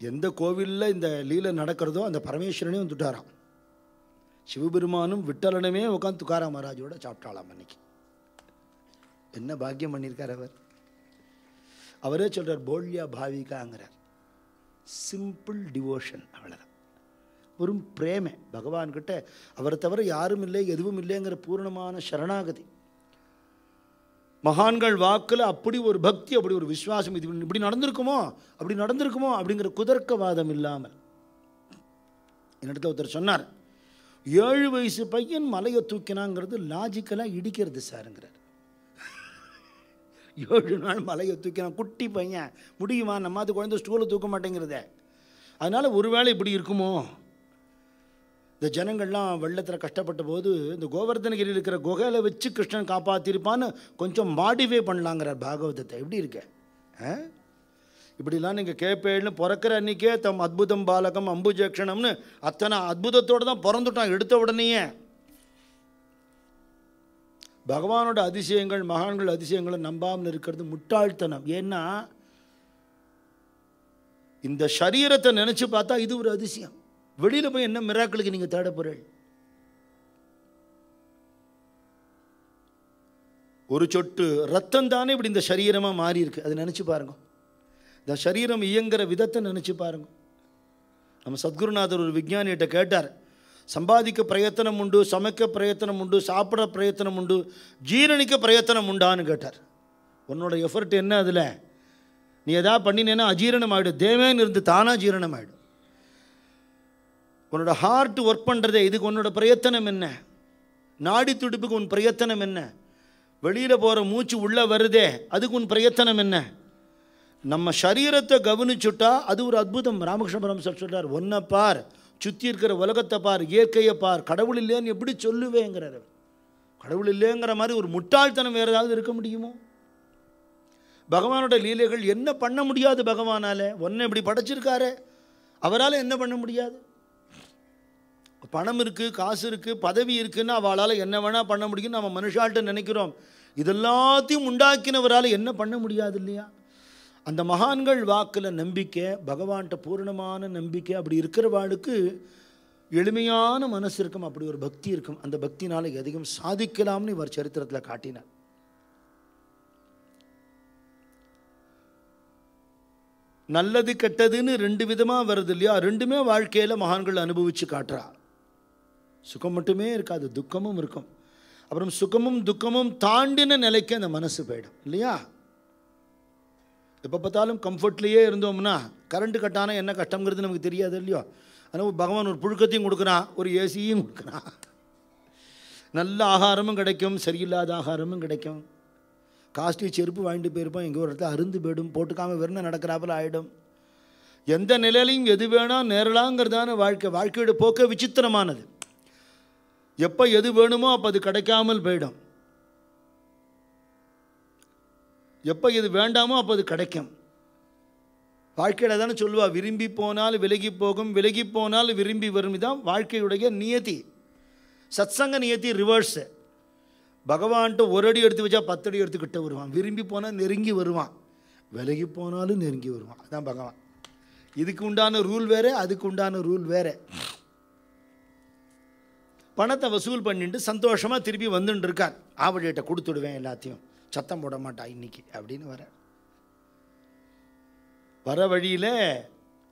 எந்த கோவிலில் இந்த லீலை நடக்கிறதோ அந்த பரமேஸ்வரனே வந்துட்டாராம். சிவபெருமானும் விட்டலனுமே உட்காந்து துக்காராம் மகாராஜோட சாப்பிட்டாளாம் அன்னைக்கு. என்ன பாக்கியம் பண்ணியிருக்கார் அவர். அவரே சொல்கிறார், போல்யா பாவிகாங்கிறார். சிம்பிள் டிவோஷன், அவ்வளோதான். ஒரு பிரேமை பகவான்கிட்ட. அவரை தவிர யாரும் இல்லை, எதுவும் இல்லைங்கிற பூர்ணமான சரணாகதி. மகான்கள் வாக்கில் அப்படி ஒரு பக்தி, அப்படி ஒரு விசுவாசம். இது இப்படி நடந்திருக்குமோ, அப்படி நடந்திருக்குமோ அப்படிங்கிற குதர்க்கவாதம் இல்லாமல். என்னிடத்துல ஒருத்தர் சொன்னார், 7 வயசு பையன் மலையை தூக்கினாங்கிறது லாஜிக்கலாக இடிக்கிறது சாருங்கிறார். 7 நாள் மலையை தூக்கினான், குட்டி பையன், முடியுமா? நம்ம அது குழந்தை ஸ்டூலை தூக்க மாட்டேங்கிறத. அதனால் ஒருவேளை இப்படி இருக்குமோ? இந்த ஜனங்கள்லாம் வெள்ளத்தில் கஷ்டப்பட்ட போது இந்த கோவர்தனகிரியில் இருக்கிற குகையில் வச்சு கிருஷ்ணன் காப்பாற்றிருப்பான்னு கொஞ்சம் மாடிஃபை பண்ணலாங்கிறார் பாகவதத்தை. எப்படி இருக்க? இப்படிலாம் நீங்கள் கேட்பேன்னு பிறக்கிற அன்றைக்கே தம் அத்புதம் பாலகம் அம்புஜக்ஷணம்னு அத்தனை அத்புதத்தோடு தான் பிறந்துட்டான் எடுத்த உடனேயே. பகவானோட அதிசயங்கள், மகான்கள் அதிசயங்களை நம்பாமல் இருக்கிறது முட்டாள்தனம். ஏன்னா இந்த சரீரத்தை நினச்சி பார்த்தா இது ஒரு அதிசயம். வெளியில் போய் என்ன மிராக்களுக்கு நீங்கள் தேட போகிறீர்கள்? ஒரு சொட்டு ரத்தம் தானே இப்படி இந்த சரீரமாக மாறி இருக்கு. அதை நினச்சி பாருங்க. இந்த சரீரம் இயங்குற விதத்தை நினச்சி பாருங்க. நம்ம சத்குருநாதர் ஒரு விஞ்ஞானிகிட்ட கேட்டார், சம்பாதிக்க பிரயத்தனம் உண்டு, சமைக்க பிரயத்தனம் உண்டு, சாப்பிட பிரயத்தனம் உண்டு, ஜீரணிக்க பிரயத்தனம் உண்டான்னு கேட்டார். உன்னோட எஃபர்ட் என்ன? அதில் நீ எதாவது பண்ணினேன்னா அஜீரணம் ஆகிடும், தேவேன்னு இருந்து தானாக ஜீரணம் ஆகிடும். உன்னோட ஹார்ட் ஒர்க் பண்ணுறதே, இதுக்கு உன்னோட பிரயத்தனம் என்ன? நாடி துடிப்புக்கு உன் பிரயத்தனம் என்ன? வெளியில் போகிற மூச்சு உள்ளே வருதே, அதுக்கு உன் பிரயத்தனம் என்ன? நம்ம சரீரத்தை கவனிச்சுட்டா அது ஒரு அற்புதம். ராமகிருஷ்ண பரமஹம்சர் சொல்கிறார், ஒன்றை பார், சுற்றி இருக்கிற உலகத்தை பார், இயற்கையை பார், கடவுள் இல்லைன்னு எப்படி சொல்லுவேங்கிறார். கடவுள் இல்லைங்கிற மாதிரி ஒரு முட்டாள்தனம் வேறு ஏதாவது இருக்க முடியுமோ? பகவானோட லீலைகள் என்ன பண்ண முடியாது பகவானால்? ஒன்றை இப்படி படைச்சிருக்காரு, அவரால் என்ன பண்ண முடியாது? பணம் இருக்குது, காசு இருக்குது, பதவி இருக்குதுன்னு அவளால் என்ன வேணால் பண்ண முடியும்னு நம்ம மனுஷால்கிட்ட நினைக்கிறோம். இதெல்லாத்தையும் உண்டாக்கினவரால் என்ன பண்ண முடியாது இல்லையா? அந்த மகான்கள் வாக்கில் நம்பிக்கை, பகவான்கிட்ட பூரணமான நம்பிக்கை, அப்படி இருக்கிறவாளுக்கு எளிமையான மனசு இருக்கும், அப்படி ஒரு பக்தி இருக்கும். அந்த பக்தினால எதையும் சாதிக்கலாம்னு இவர் சரித்திரத்தில் காட்டினார். நல்லது கெட்டதுன்னு ரெண்டு விதமாக வருது இல்லையா? ரெண்டுமே வாழ்க்கையில் மகான்கள் அனுபவித்து காட்டுறா. சுகம் மட்டுமே இருக்காது, துக்கமும் இருக்கும். அப்புறம் சுகமும் துக்கமும் தாண்டின நிலைக்கு அந்த மனசு போயிடும் இல்லையா? எப்போ பார்த்தாலும் கம்ஃபர்ட்லேயே இருந்தோம்னா கரண்ட்டு கட்டானா என்ன கஷ்டங்கிறது நமக்கு தெரியாது இல்லையோ? ஆனால் பகவான் ஒரு புழுக்கத்தையும் கொடுக்குறான், ஒரு ஏசியும் கொடுக்குறான். நல்ல ஆகாரமும் கிடைக்கும், சரியில்லாத ஆகாரமும் கிடைக்கும். காஸ்ட்லி செருப்பு வாங்கிட்டு போயிருப்போம், எங்கே ஒரு இடத்துல அருந்து போயிடும், போட்டுக்காமல் வெறும் நடக்கிறாப்பில் ஆகிடும். எந்த நிலையிலையும் எது வேணால் நேரலாங்கிறதான வாழ்க்கை. வாழ்க்கையோட போக்க விசித்திரமானது. எப்போ எது வேணுமோ அப்போ அது கிடைக்காமல் போயிடும், எப்போ எது வேண்டாமோ அப்போ அது கிடைக்கும். வாழ்க்கையில் தானே சொல்லுவா, விரும்பி போனால் விலகி போகும், விலகி போனால் விரும்பி வரும். இதுதான் வாழ்க்கையுடைய நியதி. சத்சங்க நியதி ரிவர்ஸு. பகவான்கிட்ட ஒரு அடி எடுத்து வச்சா 10 அடி எடுத்துக்கிட்ட வருவான். விரும்பி போனால் நெருங்கி வருவான், விலகி போனாலும் நெருங்கி வருவான். அதுதான் பகவான். இதுக்கு உண்டான ரூல் வேறு, அதுக்கு உண்டான ரூல் வேறு. பணத்தை வசூல் பண்ணிட்டு சந்தோஷமாக திருப்பி வந்துட்டு இருக்கார். ஆவடியிட்ட கொடுத்துடுவேன், எல்லாத்தையும் சத்தம் போட மாட்டா இன்னைக்கு அப்படின்னு வர வழியில்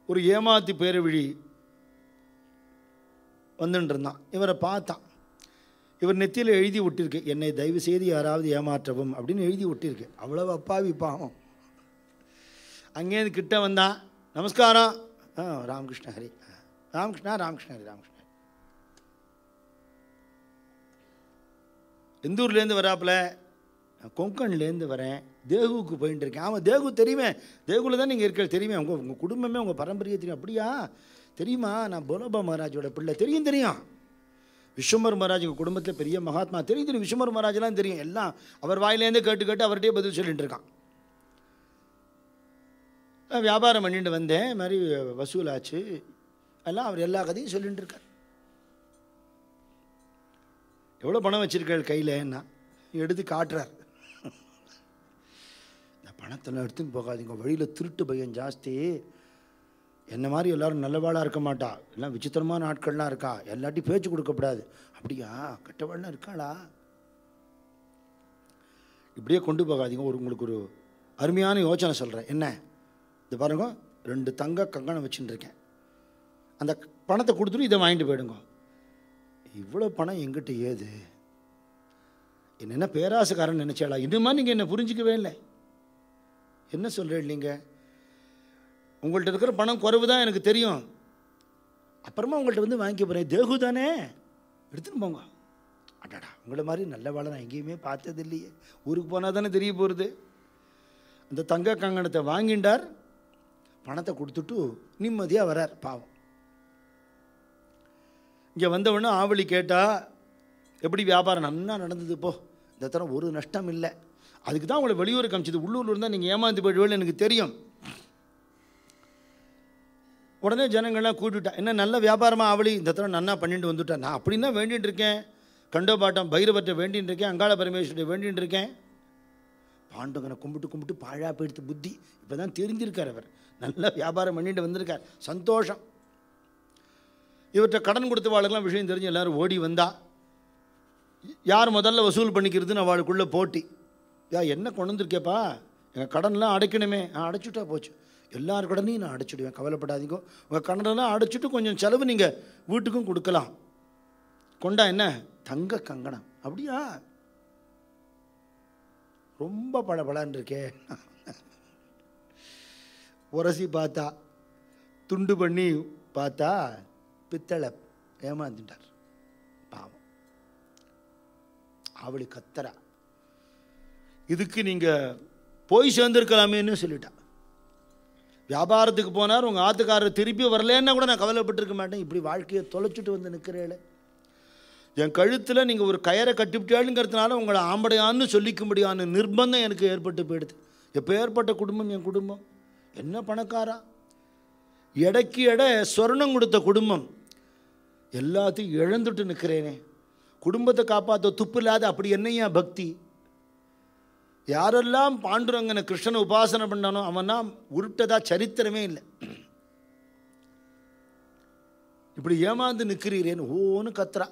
ஒரு ஏமாத்தி பேர வழி வந்துட்டு இருந்தான். இவரை பார்த்தான். இவர் நெத்தியில் எழுதி விட்டிருக்கு, என்னை தயவு செய்து யாராவது ஏமாற்றவும் அப்படின்னு எழுதி விட்டிருக்கு. அவ்வளவு அப்பாவி பாவம். அங்கேருந்து கிட்ட வந்தான். நமஸ்காரம். ராமகிருஷ்ண ஹரி, ராமகிருஷ்ணா, ராமகிருஷ்ண ஹரி, ராமகிருஷ்ண. எந்த ஊர்லேருந்து வராப்பில்? கொங்கன்லேருந்து வரேன், தேகுவுக்கு போயிட்டு இருக்கேன். ஆமாம், தேகு தெரியுமே, தேகுவில் தான் நீங்கள் இருக்கிற தெரியுமே, உங்கள் குடும்பமே உங்கள் பரம்பரையே தெரியும். அப்படியா? தெரியுமா? நான் போலோபா மகாராஜோட பிள்ளை. தெரியும் தெரியும். விஸ்வம்பர் மகாராஜ் எங்கள் குடும்பத்தில் பெரிய மகாத்மா. தெரியும் தெரியும். விஸ்வம்பர் மகாராஜெலாம் தெரியும். எல்லாம் அவர் வாயிலேருந்து கேட்டு கேட்டு அவர்கிட்டே பதில் சொல்லிட்டு இருக்கான். வியாபாரம் பண்ணிட்டு வந்தேன், மாதிரி வசூலாச்சு எல்லாம் அவர் எல்லா கதையும் சொல்லிட்டு இருக்கார். எவ்வளோ பணம் வச்சுருக்காள் கையிலன்னா எடுத்து காட்டுறார். இந்த பணத்தெல்லாம் எடுத்துன்னு போகாதீங்க, வழியில் திருட்டு பையன் ஜாஸ்தி. என்ன மாதிரி எல்லோரும் நல்லவாளாக இருக்க மாட்டா, எல்லாம் விசித்திரமான ஆட்கள்லாம் இருக்கா, எல்லாட்டையும் பேச்சு கொடுக்கப்படாது. அப்படியா? கெட்டவாள்லாம் இருக்காளா? இப்படியே கொண்டு போகாதீங்க. உங்களுக்கு ஒரு அருமையான யோசனை சொல்கிறேன். என்ன? இது பாருங்க, 2 தங்க கங்கணம் வச்சுட்டு இருக்கேன். அந்த பணத்தை கொடுத்துட்டு இதை வாங்கிட்டு போயிடுங்க. இவ்வளோ பணம் எங்கிட்ட ஏது? என்ன பேராசைக்காரன் நினச்சாளா? இன்னுமா நீங்கள் என்ன புரிஞ்சிக்கவே இல்லை. என்ன சொல்கிறேன் நீங்கள்? உங்கள்கிட்ட இருக்கிற பணம் குறைவு தான் எனக்கு தெரியும், அப்புறமா உங்கள்கிட்ட வந்து வாங்கிக்க போகிறேன். தேகு தானே, எடுத்துன்னு போங்க. அடாடா, உங்களை மாதிரி நல்ல வேலை நான் எங்கேயுமே பார்த்தது இல்லையே. ஊருக்கு போனால் தானே தெரிய போகிறது. அந்த தங்க கங்கணத்தை வாங்கிண்டார், பணத்தை கொடுத்துட்டு நிம்மதியாக வரார். பாவம். இங்கே வந்தவொடனே ஆவலி கேட்டா, எப்படி வியாபாரம்? நன்னா நடந்தது போ, இந்த தரம் ஒரு நஷ்டம் இல்லை. அதுக்கு தான் உங்களை வெளியூர் காமிச்சது. உள்ளூரில் இருந்தால் நீங்கள் ஏமாந்து போயிடுவேன்னு எனக்கு தெரியும். உடனே ஜனங்கள்லாம் கூட்டிவிட்டா. என்ன நல்ல வியாபாரமாக ஆவலி, இந்த தரம் நன்னா பண்ணிட்டு வந்துவிட்டேன். நான் அப்படின்னா வேண்டிகிட்டு இருக்கேன், கண்டோபாட்டம் பைரவர்கிட்ட வேண்டின்னு இருக்கேன், அங்காள பரமேஸ்வரத்தை வேண்டின்னு இருக்கேன். பாண்டவனை கும்பிட்டு பாழா போயிடுத்து புத்தி. இப்போ தான் தெரிஞ்சிருக்கார் அவர். நல்ல வியாபாரம் பண்ணிட்டு வந்திருக்கார். சந்தோஷம். இவர்கிட்ட கடன் கொடுத்தவாளுக்கெல்லாம் விஷயம் தெரிஞ்சு எல்லோரும் ஓடி வந்தா. யார் முதல்ல வசூல் பண்ணிக்கிறதுன்னு அவளுக்குள்ளே போட்டி. என்ன கொண்டு வந்துருக்கேப்பா, எங்கள் கடன்லாம் அடைக்கணுமே. அடைச்சுட்டா போச்சு, எல்லார் கடனையும் நான் அடைச்சிடுவேன், கவலைப்படாதீங்க. உங்கள் கடனெல்லாம் அடைச்சிட்டு கொஞ்சம் செலவு நீங்கள் வீட்டுக்கும் கொடுக்கலாம். கொண்டா என்ன? தங்க கங்கணம். அப்படியா? ரொம்ப பளபளன்னு இருக்கே. உரசி பார்த்தா, துண்டு பண்ணி பார்த்தா பித்தளை. ஏமாந்துட்டார் பாவம். அவளை கத்தரா, இதுக்கு நீங்கள் போய் சேர்ந்துருக்கலாமேன்னு சொல்லிட்டா. வியாபாரத்துக்கு போனார், உங்கள் ஆத்துக்காரர் திருப்பி வரலன்னா கூட நான் கவலைப்பட்டிருக்க மாட்டேன். இப்படி வாழ்க்கையை தொலைச்சிட்டு வந்து நிற்கிறேளே. என் கழுத்தில் நீங்கள் ஒரு கயரை கட்டிவிட்டாளுங்கிறதுனால உங்களை ஆம்படையான்னு சொல்லிக்கும்படியான நிர்பந்தம் எனக்கு ஏற்பட்டு போயிடுது. எப்போ ஏற்பட்ட குடும்பம் என் குடும்பம். என்ன பணக்காரா, எடைக்கு எடை சொர்ணம் கொடுத்த குடும்பம். எல்லாத்தையும் இழந்துட்டு நிற்கிறேனே. குடும்பத்தை காப்பாற்ற துப்பு இல்லாத அப்படி என்னையா பக்தி? யாரெல்லாம் பாண்டுரங்கனை கிருஷ்ணனை உபாசனை பண்ணானோ அவனா உருட்டதா சரித்திரமே இல்லை. இப்படி ஏமாந்து நிற்கிறீரேன்னு ஓன்னு கத்துறா.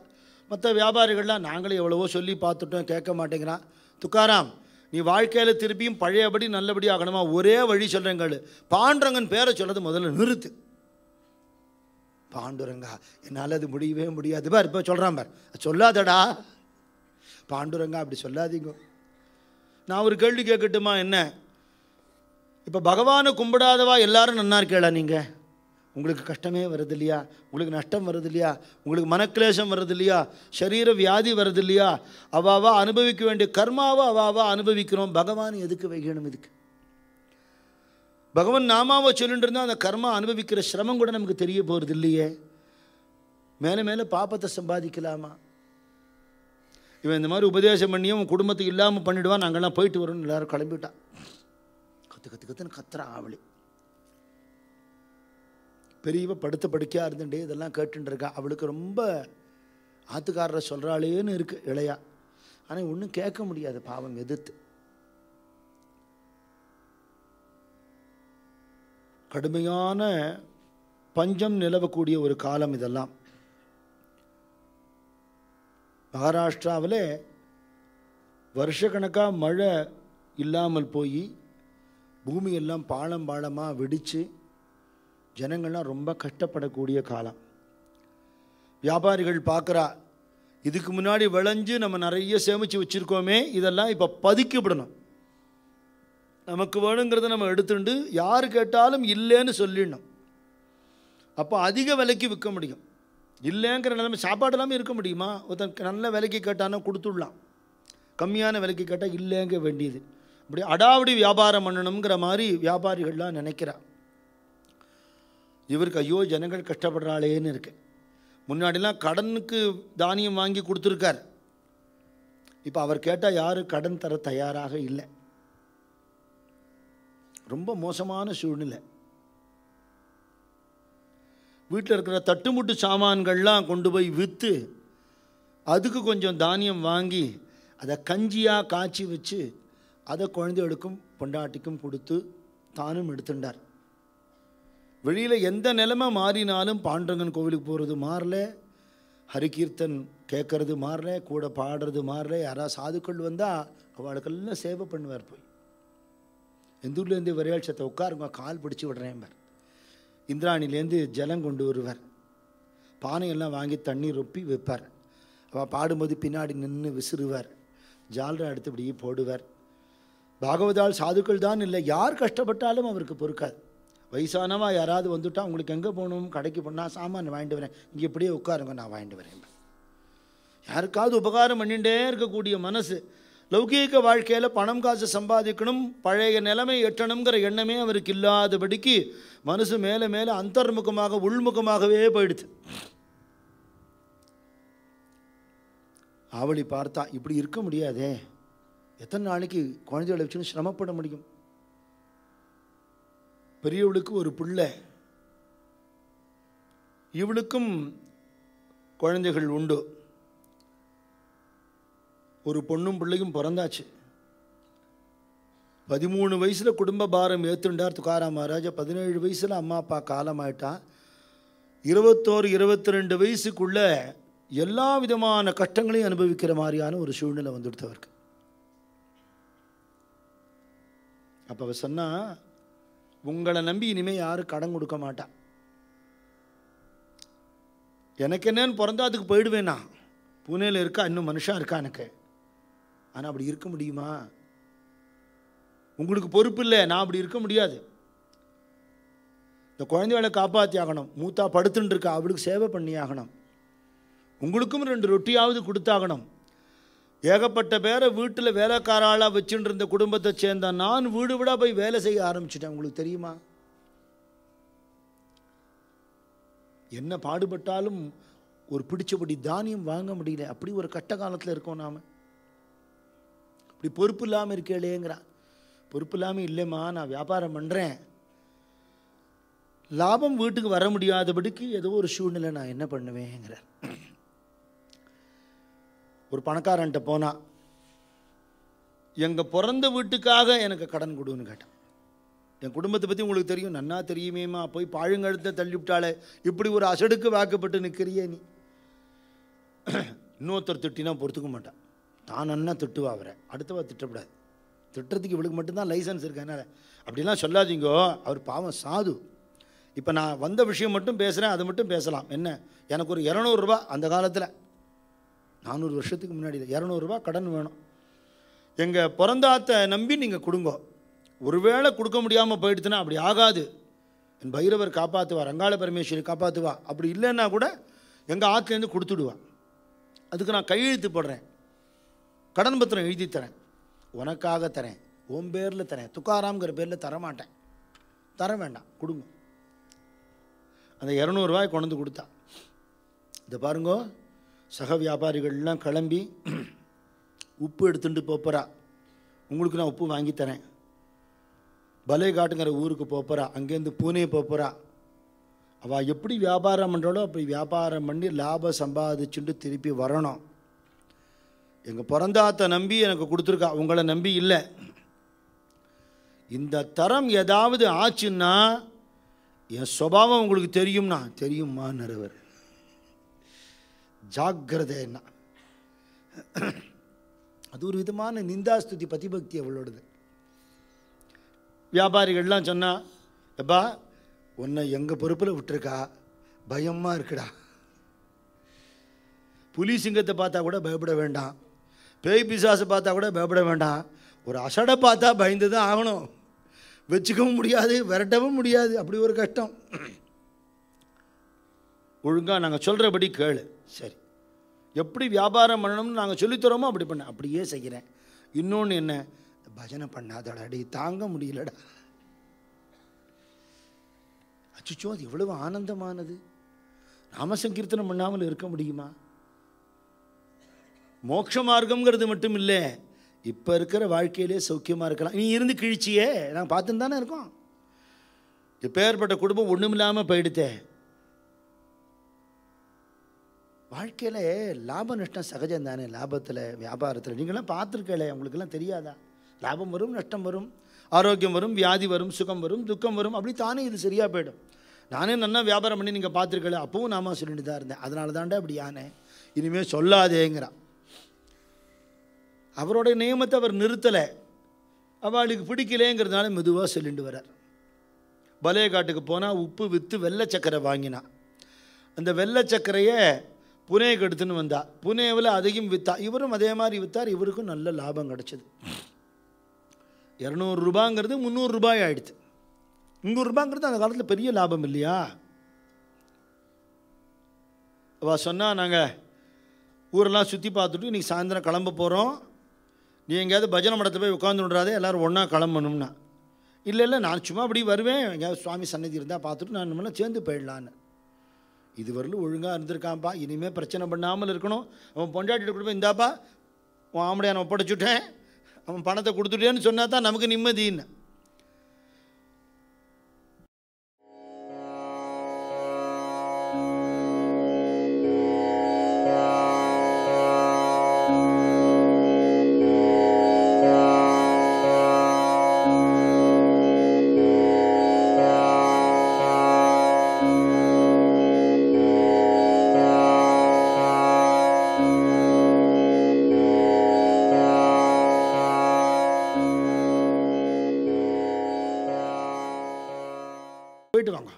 மற்ற வியாபாரிகள்லாம் நாங்களே எவ்வளவோ சொல்லி பார்த்துட்டோம், கேட்க மாட்டேங்கிறான். துக்காராம், நீ வாழ்க்கையில் திருப்பியும் பழையபடி நல்லபடி ஆகணுமா, ஒரே வழி சொல்கிறேங்கள், பாண்டுரங்கன் பேரை சொல்லது முதல்ல நிறுத்து. பாண்டுரங்கா, என்னால் அது முடியவே முடியாது பார், இப்போ சொல்கிறான் பார், சொல்லாதடா பாண்டுரங்கா, அப்படி சொல்லாதீங்க. நான் ஒரு கேள்வி கேட்கட்டுமா? என்ன, இப்போ பகவானை கும்பிடாதவா எல்லாரும் நன்னா இருக்கேளா? நீங்கள் உங்களுக்கு கஷ்டமே வருது இல்லையா, உங்களுக்கு நஷ்டம் வருது இல்லையா, உங்களுக்கு மனக்லேசம் வருது இல்லையா, சரீர வியாதி வருது இல்லையா, அவாவா அனுபவிக்க வேண்டிய கர்மாவை அவாவா அனுபவிக்கிறோம். பகவான் எதுக்கு வைக்கணும்? இதுக்கு பகவான் நாமாவை சொல்லிட்டு இருந்தால் அந்த கர்மா அனுபவிக்கிற சிரமம் கூட நமக்கு தெரிய போகிறது இல்லையே. மேலே மேலே பாப்பத்தை சம்பாதிக்கலாமா? இவன் இந்த மாதிரி உபதேசம் பண்ணியும் உன் குடும்பத்துக்கு இல்லாமல் பண்ணிவிடுவான், நாங்கள்லாம் போயிட்டு வரோன்னு எல்லாரும் கிளம்பிவிட்டான். கற்றுன்னு கத்துறான் ஆவளி. பெரியவ படுத்த படுக்கையாக இருந்துட்டே இதெல்லாம் கேட்டுட்டு இருக்கா. அவளுக்கு ரொம்ப ஆத்துக்காரரை சொல்கிறாளேன்னு இருக்குது இளையா. ஆனால் ஒன்றும் கேட்க முடியாது பாவம், எதிர்த்து. கடுமையான பஞ்சம் நிலவக்கூடிய ஒரு காலம் இதெல்லாம். மகாராஷ்டிராவில் வருஷக்கணக்காக மழை இல்லாமல் போய் பூமியெல்லாம் பாலம் பாலமாக வெடித்து ஜனங்கள்லாம் ரொம்ப கஷ்டப்படக்கூடிய காலம். வியாபாரிகள் பார்க்குறா, இதுக்கு முன்னாடி விளைஞ்சு நம்ம நிறைய சேமித்து வச்சுருக்கோமே, இதெல்லாம் இப்போ பதுக்கிவிடணும். நமக்கு வேணுங்கிறத நம்ம எடுத்துட்டு யார் கேட்டாலும் இல்லைன்னு சொல்லிடணும். அப்போ அதிக விலைக்கு விற்க முடியும். இல்லைங்கிற நிலைமை சாப்பாடு எல்லாமே இருக்க முடியுமா? ஒருத்தன் நல்ல விலைக்கு கேட்டானா கொடுத்துடலாம், கம்மியான விலைக்கு கேட்டால் இல்லைங்க வேண்டியது. அப்படி அடாவடி வியாபாரம் பண்ணணுங்கிற மாதிரி வியாபாரிகள்லாம் நினைக்கிறா. இவருக்கு ஐயோ ஜனங்கள் கஷ்டப்படுறாளேன்னு இருக்கு. முன்னாடிலாம் கடனுக்கு தானியம் வாங்கி கொடுத்துருக்கார். இப்போ அவர் கேட்டால் யாரும் கடன் தர தயாராக இல்லை. ரொம்ப மோசமான சூழ்நிலை. வீட்டில் இருக்கிற தட்டுமுட்டு சாமான்கள்லாம் கொண்டு போய் விற்று அதுக்கு கொஞ்சம் தானியம் வாங்கி அதை கஞ்சியாக காய்ச்சி வச்சு அதை குழந்தைகளுக்கும் பொண்டாட்டிக்கும் கொடுத்து தானும் எடுத்துட்டார். வெளியில் எந்த நிலைமை மாறினாலும் பாண்டுரங்கன் கோவிலுக்கு போகிறது மாறல, ஹரிகீர்த்தன் கேட்கறது மாறல, கூட பாடுறது மாறல. யாராவது சாதுக்கள் வந்தால் அவளுக்கெல்லாம் சேவை பண்ணுவார். போய் எந்தூர்லேருந்து வரையாட்சத்தை உட்காருங்க, கால் பிடிச்சி விடுறேன் பார். இந்திராணிலேருந்து ஜலம் கொண்டு வருவார். பானையெல்லாம் வாங்கி தண்ணி ரொப்பி வைப்பார். அவள் பாடும்போது பின்னாடி நின்று விசிறுவார். ஜால்ரா எடுத்து இப்படியே போடுவார். பாகவதால் சாதுக்கள் தான் இல்லை, யார் கஷ்டப்பட்டாலும் அவருக்கு பொறுக்காது. வயசானவா யாராவது வந்துட்டா, உங்களுக்கு எங்கே போகணும், கடைக்கு போனால் சாமான் வாங்கிட்டு வரேன், இங்கே இப்படியே உட்காருங்க நான் வாங்கிட்டு வரேன். யாருக்காவது உபகாரம் பண்ணிகிட்டே இருக்கக்கூடிய மனசு. லௌகீக வாழ்க்கையில் பணம் காசு சம்பாதிக்கணும், பழைய நிலைமை எட்டணுங்கிற எண்ணமே அவருக்கு இல்லாதபடிக்கு மனசு மேலே மேலே அந்தர்முகமாக உள்முகமாகவே போயிடுது. அவளை பார்த்தா இப்படி இருக்க முடியாதே, எத்தனை நாளைக்கு குழந்தைகளை வச்சுன்னு சிரமப்பட முடியும்? பெரியவளுக்கு ஒரு பிள்ளை, இவளுக்கும் குழந்தைகள் உண்டு. ஒரு பொண்ணும் பிள்ளையும் பிறந்தாச்சு. 13 வயசில் குடும்ப பாரம் ஏற்றுண்டார் துக்காராம் மகாராஜா. 17 வயசில் அம்மா அப்பா காலமாயிட்டா. 21, 22 வயசுக்குள்ள எல்லா விதமான கஷ்டங்களையும் அனுபவிக்கிற மாதிரியான ஒரு சூழ்நிலை வந்துடுத்தவருக்கு. அப்போ அவ சொன்னா, உங்களை நம்பி இனிமேல் யாரும் கடன் கொடுக்க மாட்டா. எனக்கு என்னன்னு பிறந்தா அதுக்கு போயிடுவேண்ணா. புனேல இருக்கா, இன்னும் மனுஷா இருக்கா எனக்கு. ஆனால் அப்படி இருக்க முடியுமா? உங்களுக்கு பொறுப்பு இல்லை, நான் அப்படி இருக்க முடியாது. இந்த குழந்தைகளை காப்பாற்றி ஆகணும். மூத்தா படுத்துட்டு இருக்கா, அவளுக்கு சேவை பண்ணி ஆகணும். உங்களுக்கும் 2 ரொட்டியாவது கொடுத்தாகணும். ஏகப்பட்ட பேரை வீட்டில் வேலைக்காராளாக வச்சுட்டு இருந்த குடும்பத்தை சேர்ந்த நான் வீடு விட போய் வேலை செய்ய ஆரம்பிச்சிட்டேன். உங்களுக்கு தெரியுமா? என்ன பாடுபட்டாலும் ஒரு பிடிச்சபடி தானியம் வாங்க முடியல. அப்படி ஒரு கட்ட காலத்தில் இருக்கோம் நாம். இப்படி பொறுப்பு இல்லாமல் இருக்கேளேங்கிறான். பொறுப்பு இல்லாமல் இல்லைம்மா, நான் வியாபாரம் பண்ணுறேன், லாபம் வீட்டுக்கு வர முடியாதபடிக்கு ஏதோ ஒரு சூழ்நிலை, நான் என்ன பண்ணுவேங்கிறார். ஒரு பணக்காரன்ட்ட போனா, எங்கள் பிறந்த வீட்டுக்காக எனக்கு கடன் கொடுன்னு கேட்டேன். என் குடும்பத்தை பற்றி உங்களுக்கு தெரியும், நன்னா தெரியுமேம்மா. போய் பாழுங்கழுத்தை தள்ளிவிட்டாலே இப்படி ஒரு அசடுக்கு வாக்கப்பட்டு நிற்கிறியே நீ. இன்னொருத்தர் திட்டினா பொறுத்துக்க மாட்டான். தான் நன்னா திட்டுவா அவரை, அடுத்தவா திட்டக்கூடாது. திட்டுறதுக்கு இவளுக்கு மட்டும்தான் லைசன்ஸ் இருக்கு. அதனால் அப்படிலாம் சொல்லாதீங்கோ, அவர் பாவம் சாது. இப்போ நான் வந்த விஷயம் மட்டும் பேசுகிறேன், அது மட்டும் பேசலாம். என்ன, எனக்கு ஒரு 200 ரூபா அந்த காலத்தில் 400 வருஷத்துக்கு முன்னாடி 200 ரூபா கடன் வேணும். எங்கள் பிறந்தாத்தை நம்பி நீங்கள் கொடுங்கோ. ஒருவேளை கொடுக்க முடியாமல் போயிடுச்சுன்னா அப்படி ஆகாது, என் பைரவர் காப்பாற்றுவா, ரங்காள பரமேஸ்வரி காப்பாற்றுவா. அப்படி இல்லைன்னா கூட எங்கள் ஆற்றுலேருந்து கொடுத்துடுவா. அதுக்கு நான் கையெழுத்து போடுறேன், கடன் பத்திரம் எழுதி தரேன், உனக்காக தரேன், உன் பேரில் தரேன், துக்காராம்ங்கிற பேரில் தரமாட்டேன், தர வேண்டாம், கொடுங்க. அந்த 200 ரூபாய் கொண்டு வந்து கொடுத்தா. இதை பாருங்கோ, சக வியாபாரிகள்லாம் கிளம்பி உப்பு எடுத்துட்டு போகிறா. உங்களுக்கு நான் உப்பு வாங்கி தரேன். பலேகாட்டுங்கிற ஊருக்கு போகிறா, அங்கேருந்து பூனே போகிறா. அவள் எப்படி வியாபாரம் பண்ணுறாளோ அப்படி வியாபாரம் பண்ணி லாபம் சம்பாதிச்சுட்டு திருப்பி வரணும். எங்கள் பிறந்தாத்தை நம்பி எனக்கு கொடுத்துருக்கா, உங்களை நம்பி இல்லை. இந்த தரம் ஏதாவது ஆச்சுன்னா என் சுபாவம் உங்களுக்கு தெரியும்னா, தெரியுமா நிறைவர், ஜாக்கிரதைன்னா. அது ஒரு விதமான நிந்தாஸ்துதி பதிபக்தி அவளோடது. வியாபாரிகள்லாம் சொன்னா, எப்பா உன்னை எங்கள் பொறுப்பில் விட்டுருக்கா, பயமாக இருக்குடா. புலி சிங்கத்தை பார்த்தா கூட பயப்பட வேண்டாம், பேய் பிசாசை பார்த்தா கூட பயப்பட வேண்டாம், ஒரு அசடை பார்த்தா பயந்து தான் ஆகணும். வச்சுக்கவும் முடியாது, விரட்டவும் முடியாது, அப்படி ஒரு கஷ்டம். ஒழுங்காக நாங்கள் சொல்கிறபடி கேளு. சரி, எப்படி வியாபாரம் பண்ணணும்னு நாங்கள் சொல்லித்தரோமோ அப்படி பண்ண, அப்படியே செய்கிறேன். இன்னொன்று என்ன, பஜனை பண்ணாதடா, அடி தாங்க முடியலடா. அச்சுச்சோ, அது எவ்வளவு ஆனந்தமானது. நாமசங்கீர்த்தனம் பண்ணாமல் இருக்க முடியுமா? மோட்ச மார்க்கம்ங்கிறது மட்டும் இல்லை, இப்போ இருக்கிற வாழ்க்கையிலே சௌக்கியமாக இருக்கலாம். நீ இருந்து கிழிச்சியே நாங்கள் பார்த்துன்னு தானே இருக்கோம். இப்போ ஏற்பட்ட குடும்பம் ஒன்றும் இல்லாமல் போயிடுத்தே. வாழ்க்கையில் லாப நஷ்டம் சகஜம் தானே. லாபத்தில் வியாபாரத்தில் நீங்களாம் பார்த்துருக்கல, உங்களுக்கெல்லாம் தெரியாதா? லாபம் வரும், நஷ்டம் வரும், ஆரோக்கியம் வரும், வியாதி வரும், சுகம் வரும், துக்கம் வரும். அப்படி தானே இது சரியாக போயிடும். நானே நல்லா வியாபாரம் பண்ணி நீங்கள் பார்த்துருக்கல, அப்பவும் நாம சொல்லிட்டு தான் இருந்தேன். அதனால தாண்டா அப்படி ஆனேன், இனிமேல் சொல்லாதேங்கிறான். அவருடைய நியமத்தை அவர் நிறுத்தலை, அவளுக்கு பிடிக்கலேங்கிறதுனால மெதுவாக சொல்லிட்டு வரார். பலேகாட்டுக்கு போனால் உப்பு விற்று வெள்ளை சக்கரை வாங்கினான். அந்த வெள்ளை சக்கரையை புனேக்கு எடுத்துன்னு வந்தா. புனேவில் அதையும் விற்றா. இவரும் அதே மாதிரி விற்றார். இவருக்கும் நல்ல லாபம் கிடச்சிது. 200 ரூபாங்கிறது 300 ரூபாய் ஆயிடுச்சு. 300 ரூபாங்கிறது அந்த காலத்தில் பெரிய லாபம் இல்லையா? அவள் சொன்னால், நாங்கள் ஊரெல்லாம் சுற்றி பார்த்துட்டு இன்றைக்கி சாயந்தரம் கிளம்ப போகிறோம், நீ எங்கேயாவது பஜனை மடத்தை போய் உட்காந்து விட்றாதே, எல்லோரும் ஒன்றா கிளம்பணும்னா. இல்லை இல்லை, நான் சும்மா அப்படி வருவேன், எங்கேயாவது சுவாமி சன்னதி இருந்தால் பார்த்துட்டு நான் நம்மளாம் சேர்ந்து போயிடலான்னு. இதுவரையிலும் ஒழுங்காக இருந்திருக்கான்ப்பா, இனிமேல் பிரச்சனை பண்ணாமல் இருக்கணும். அவன் பொண்டாட்டிட்டு கொடுப்பேன், இந்தாப்பா உன் ஆம்படையை நான் ஒப்படைச்சுட்டேன், அவன் பணத்தை கொடுத்துட்டேன்னு சொன்னா தான் நமக்கு நிம்மதின்னு. போயிட்டு வாங்க.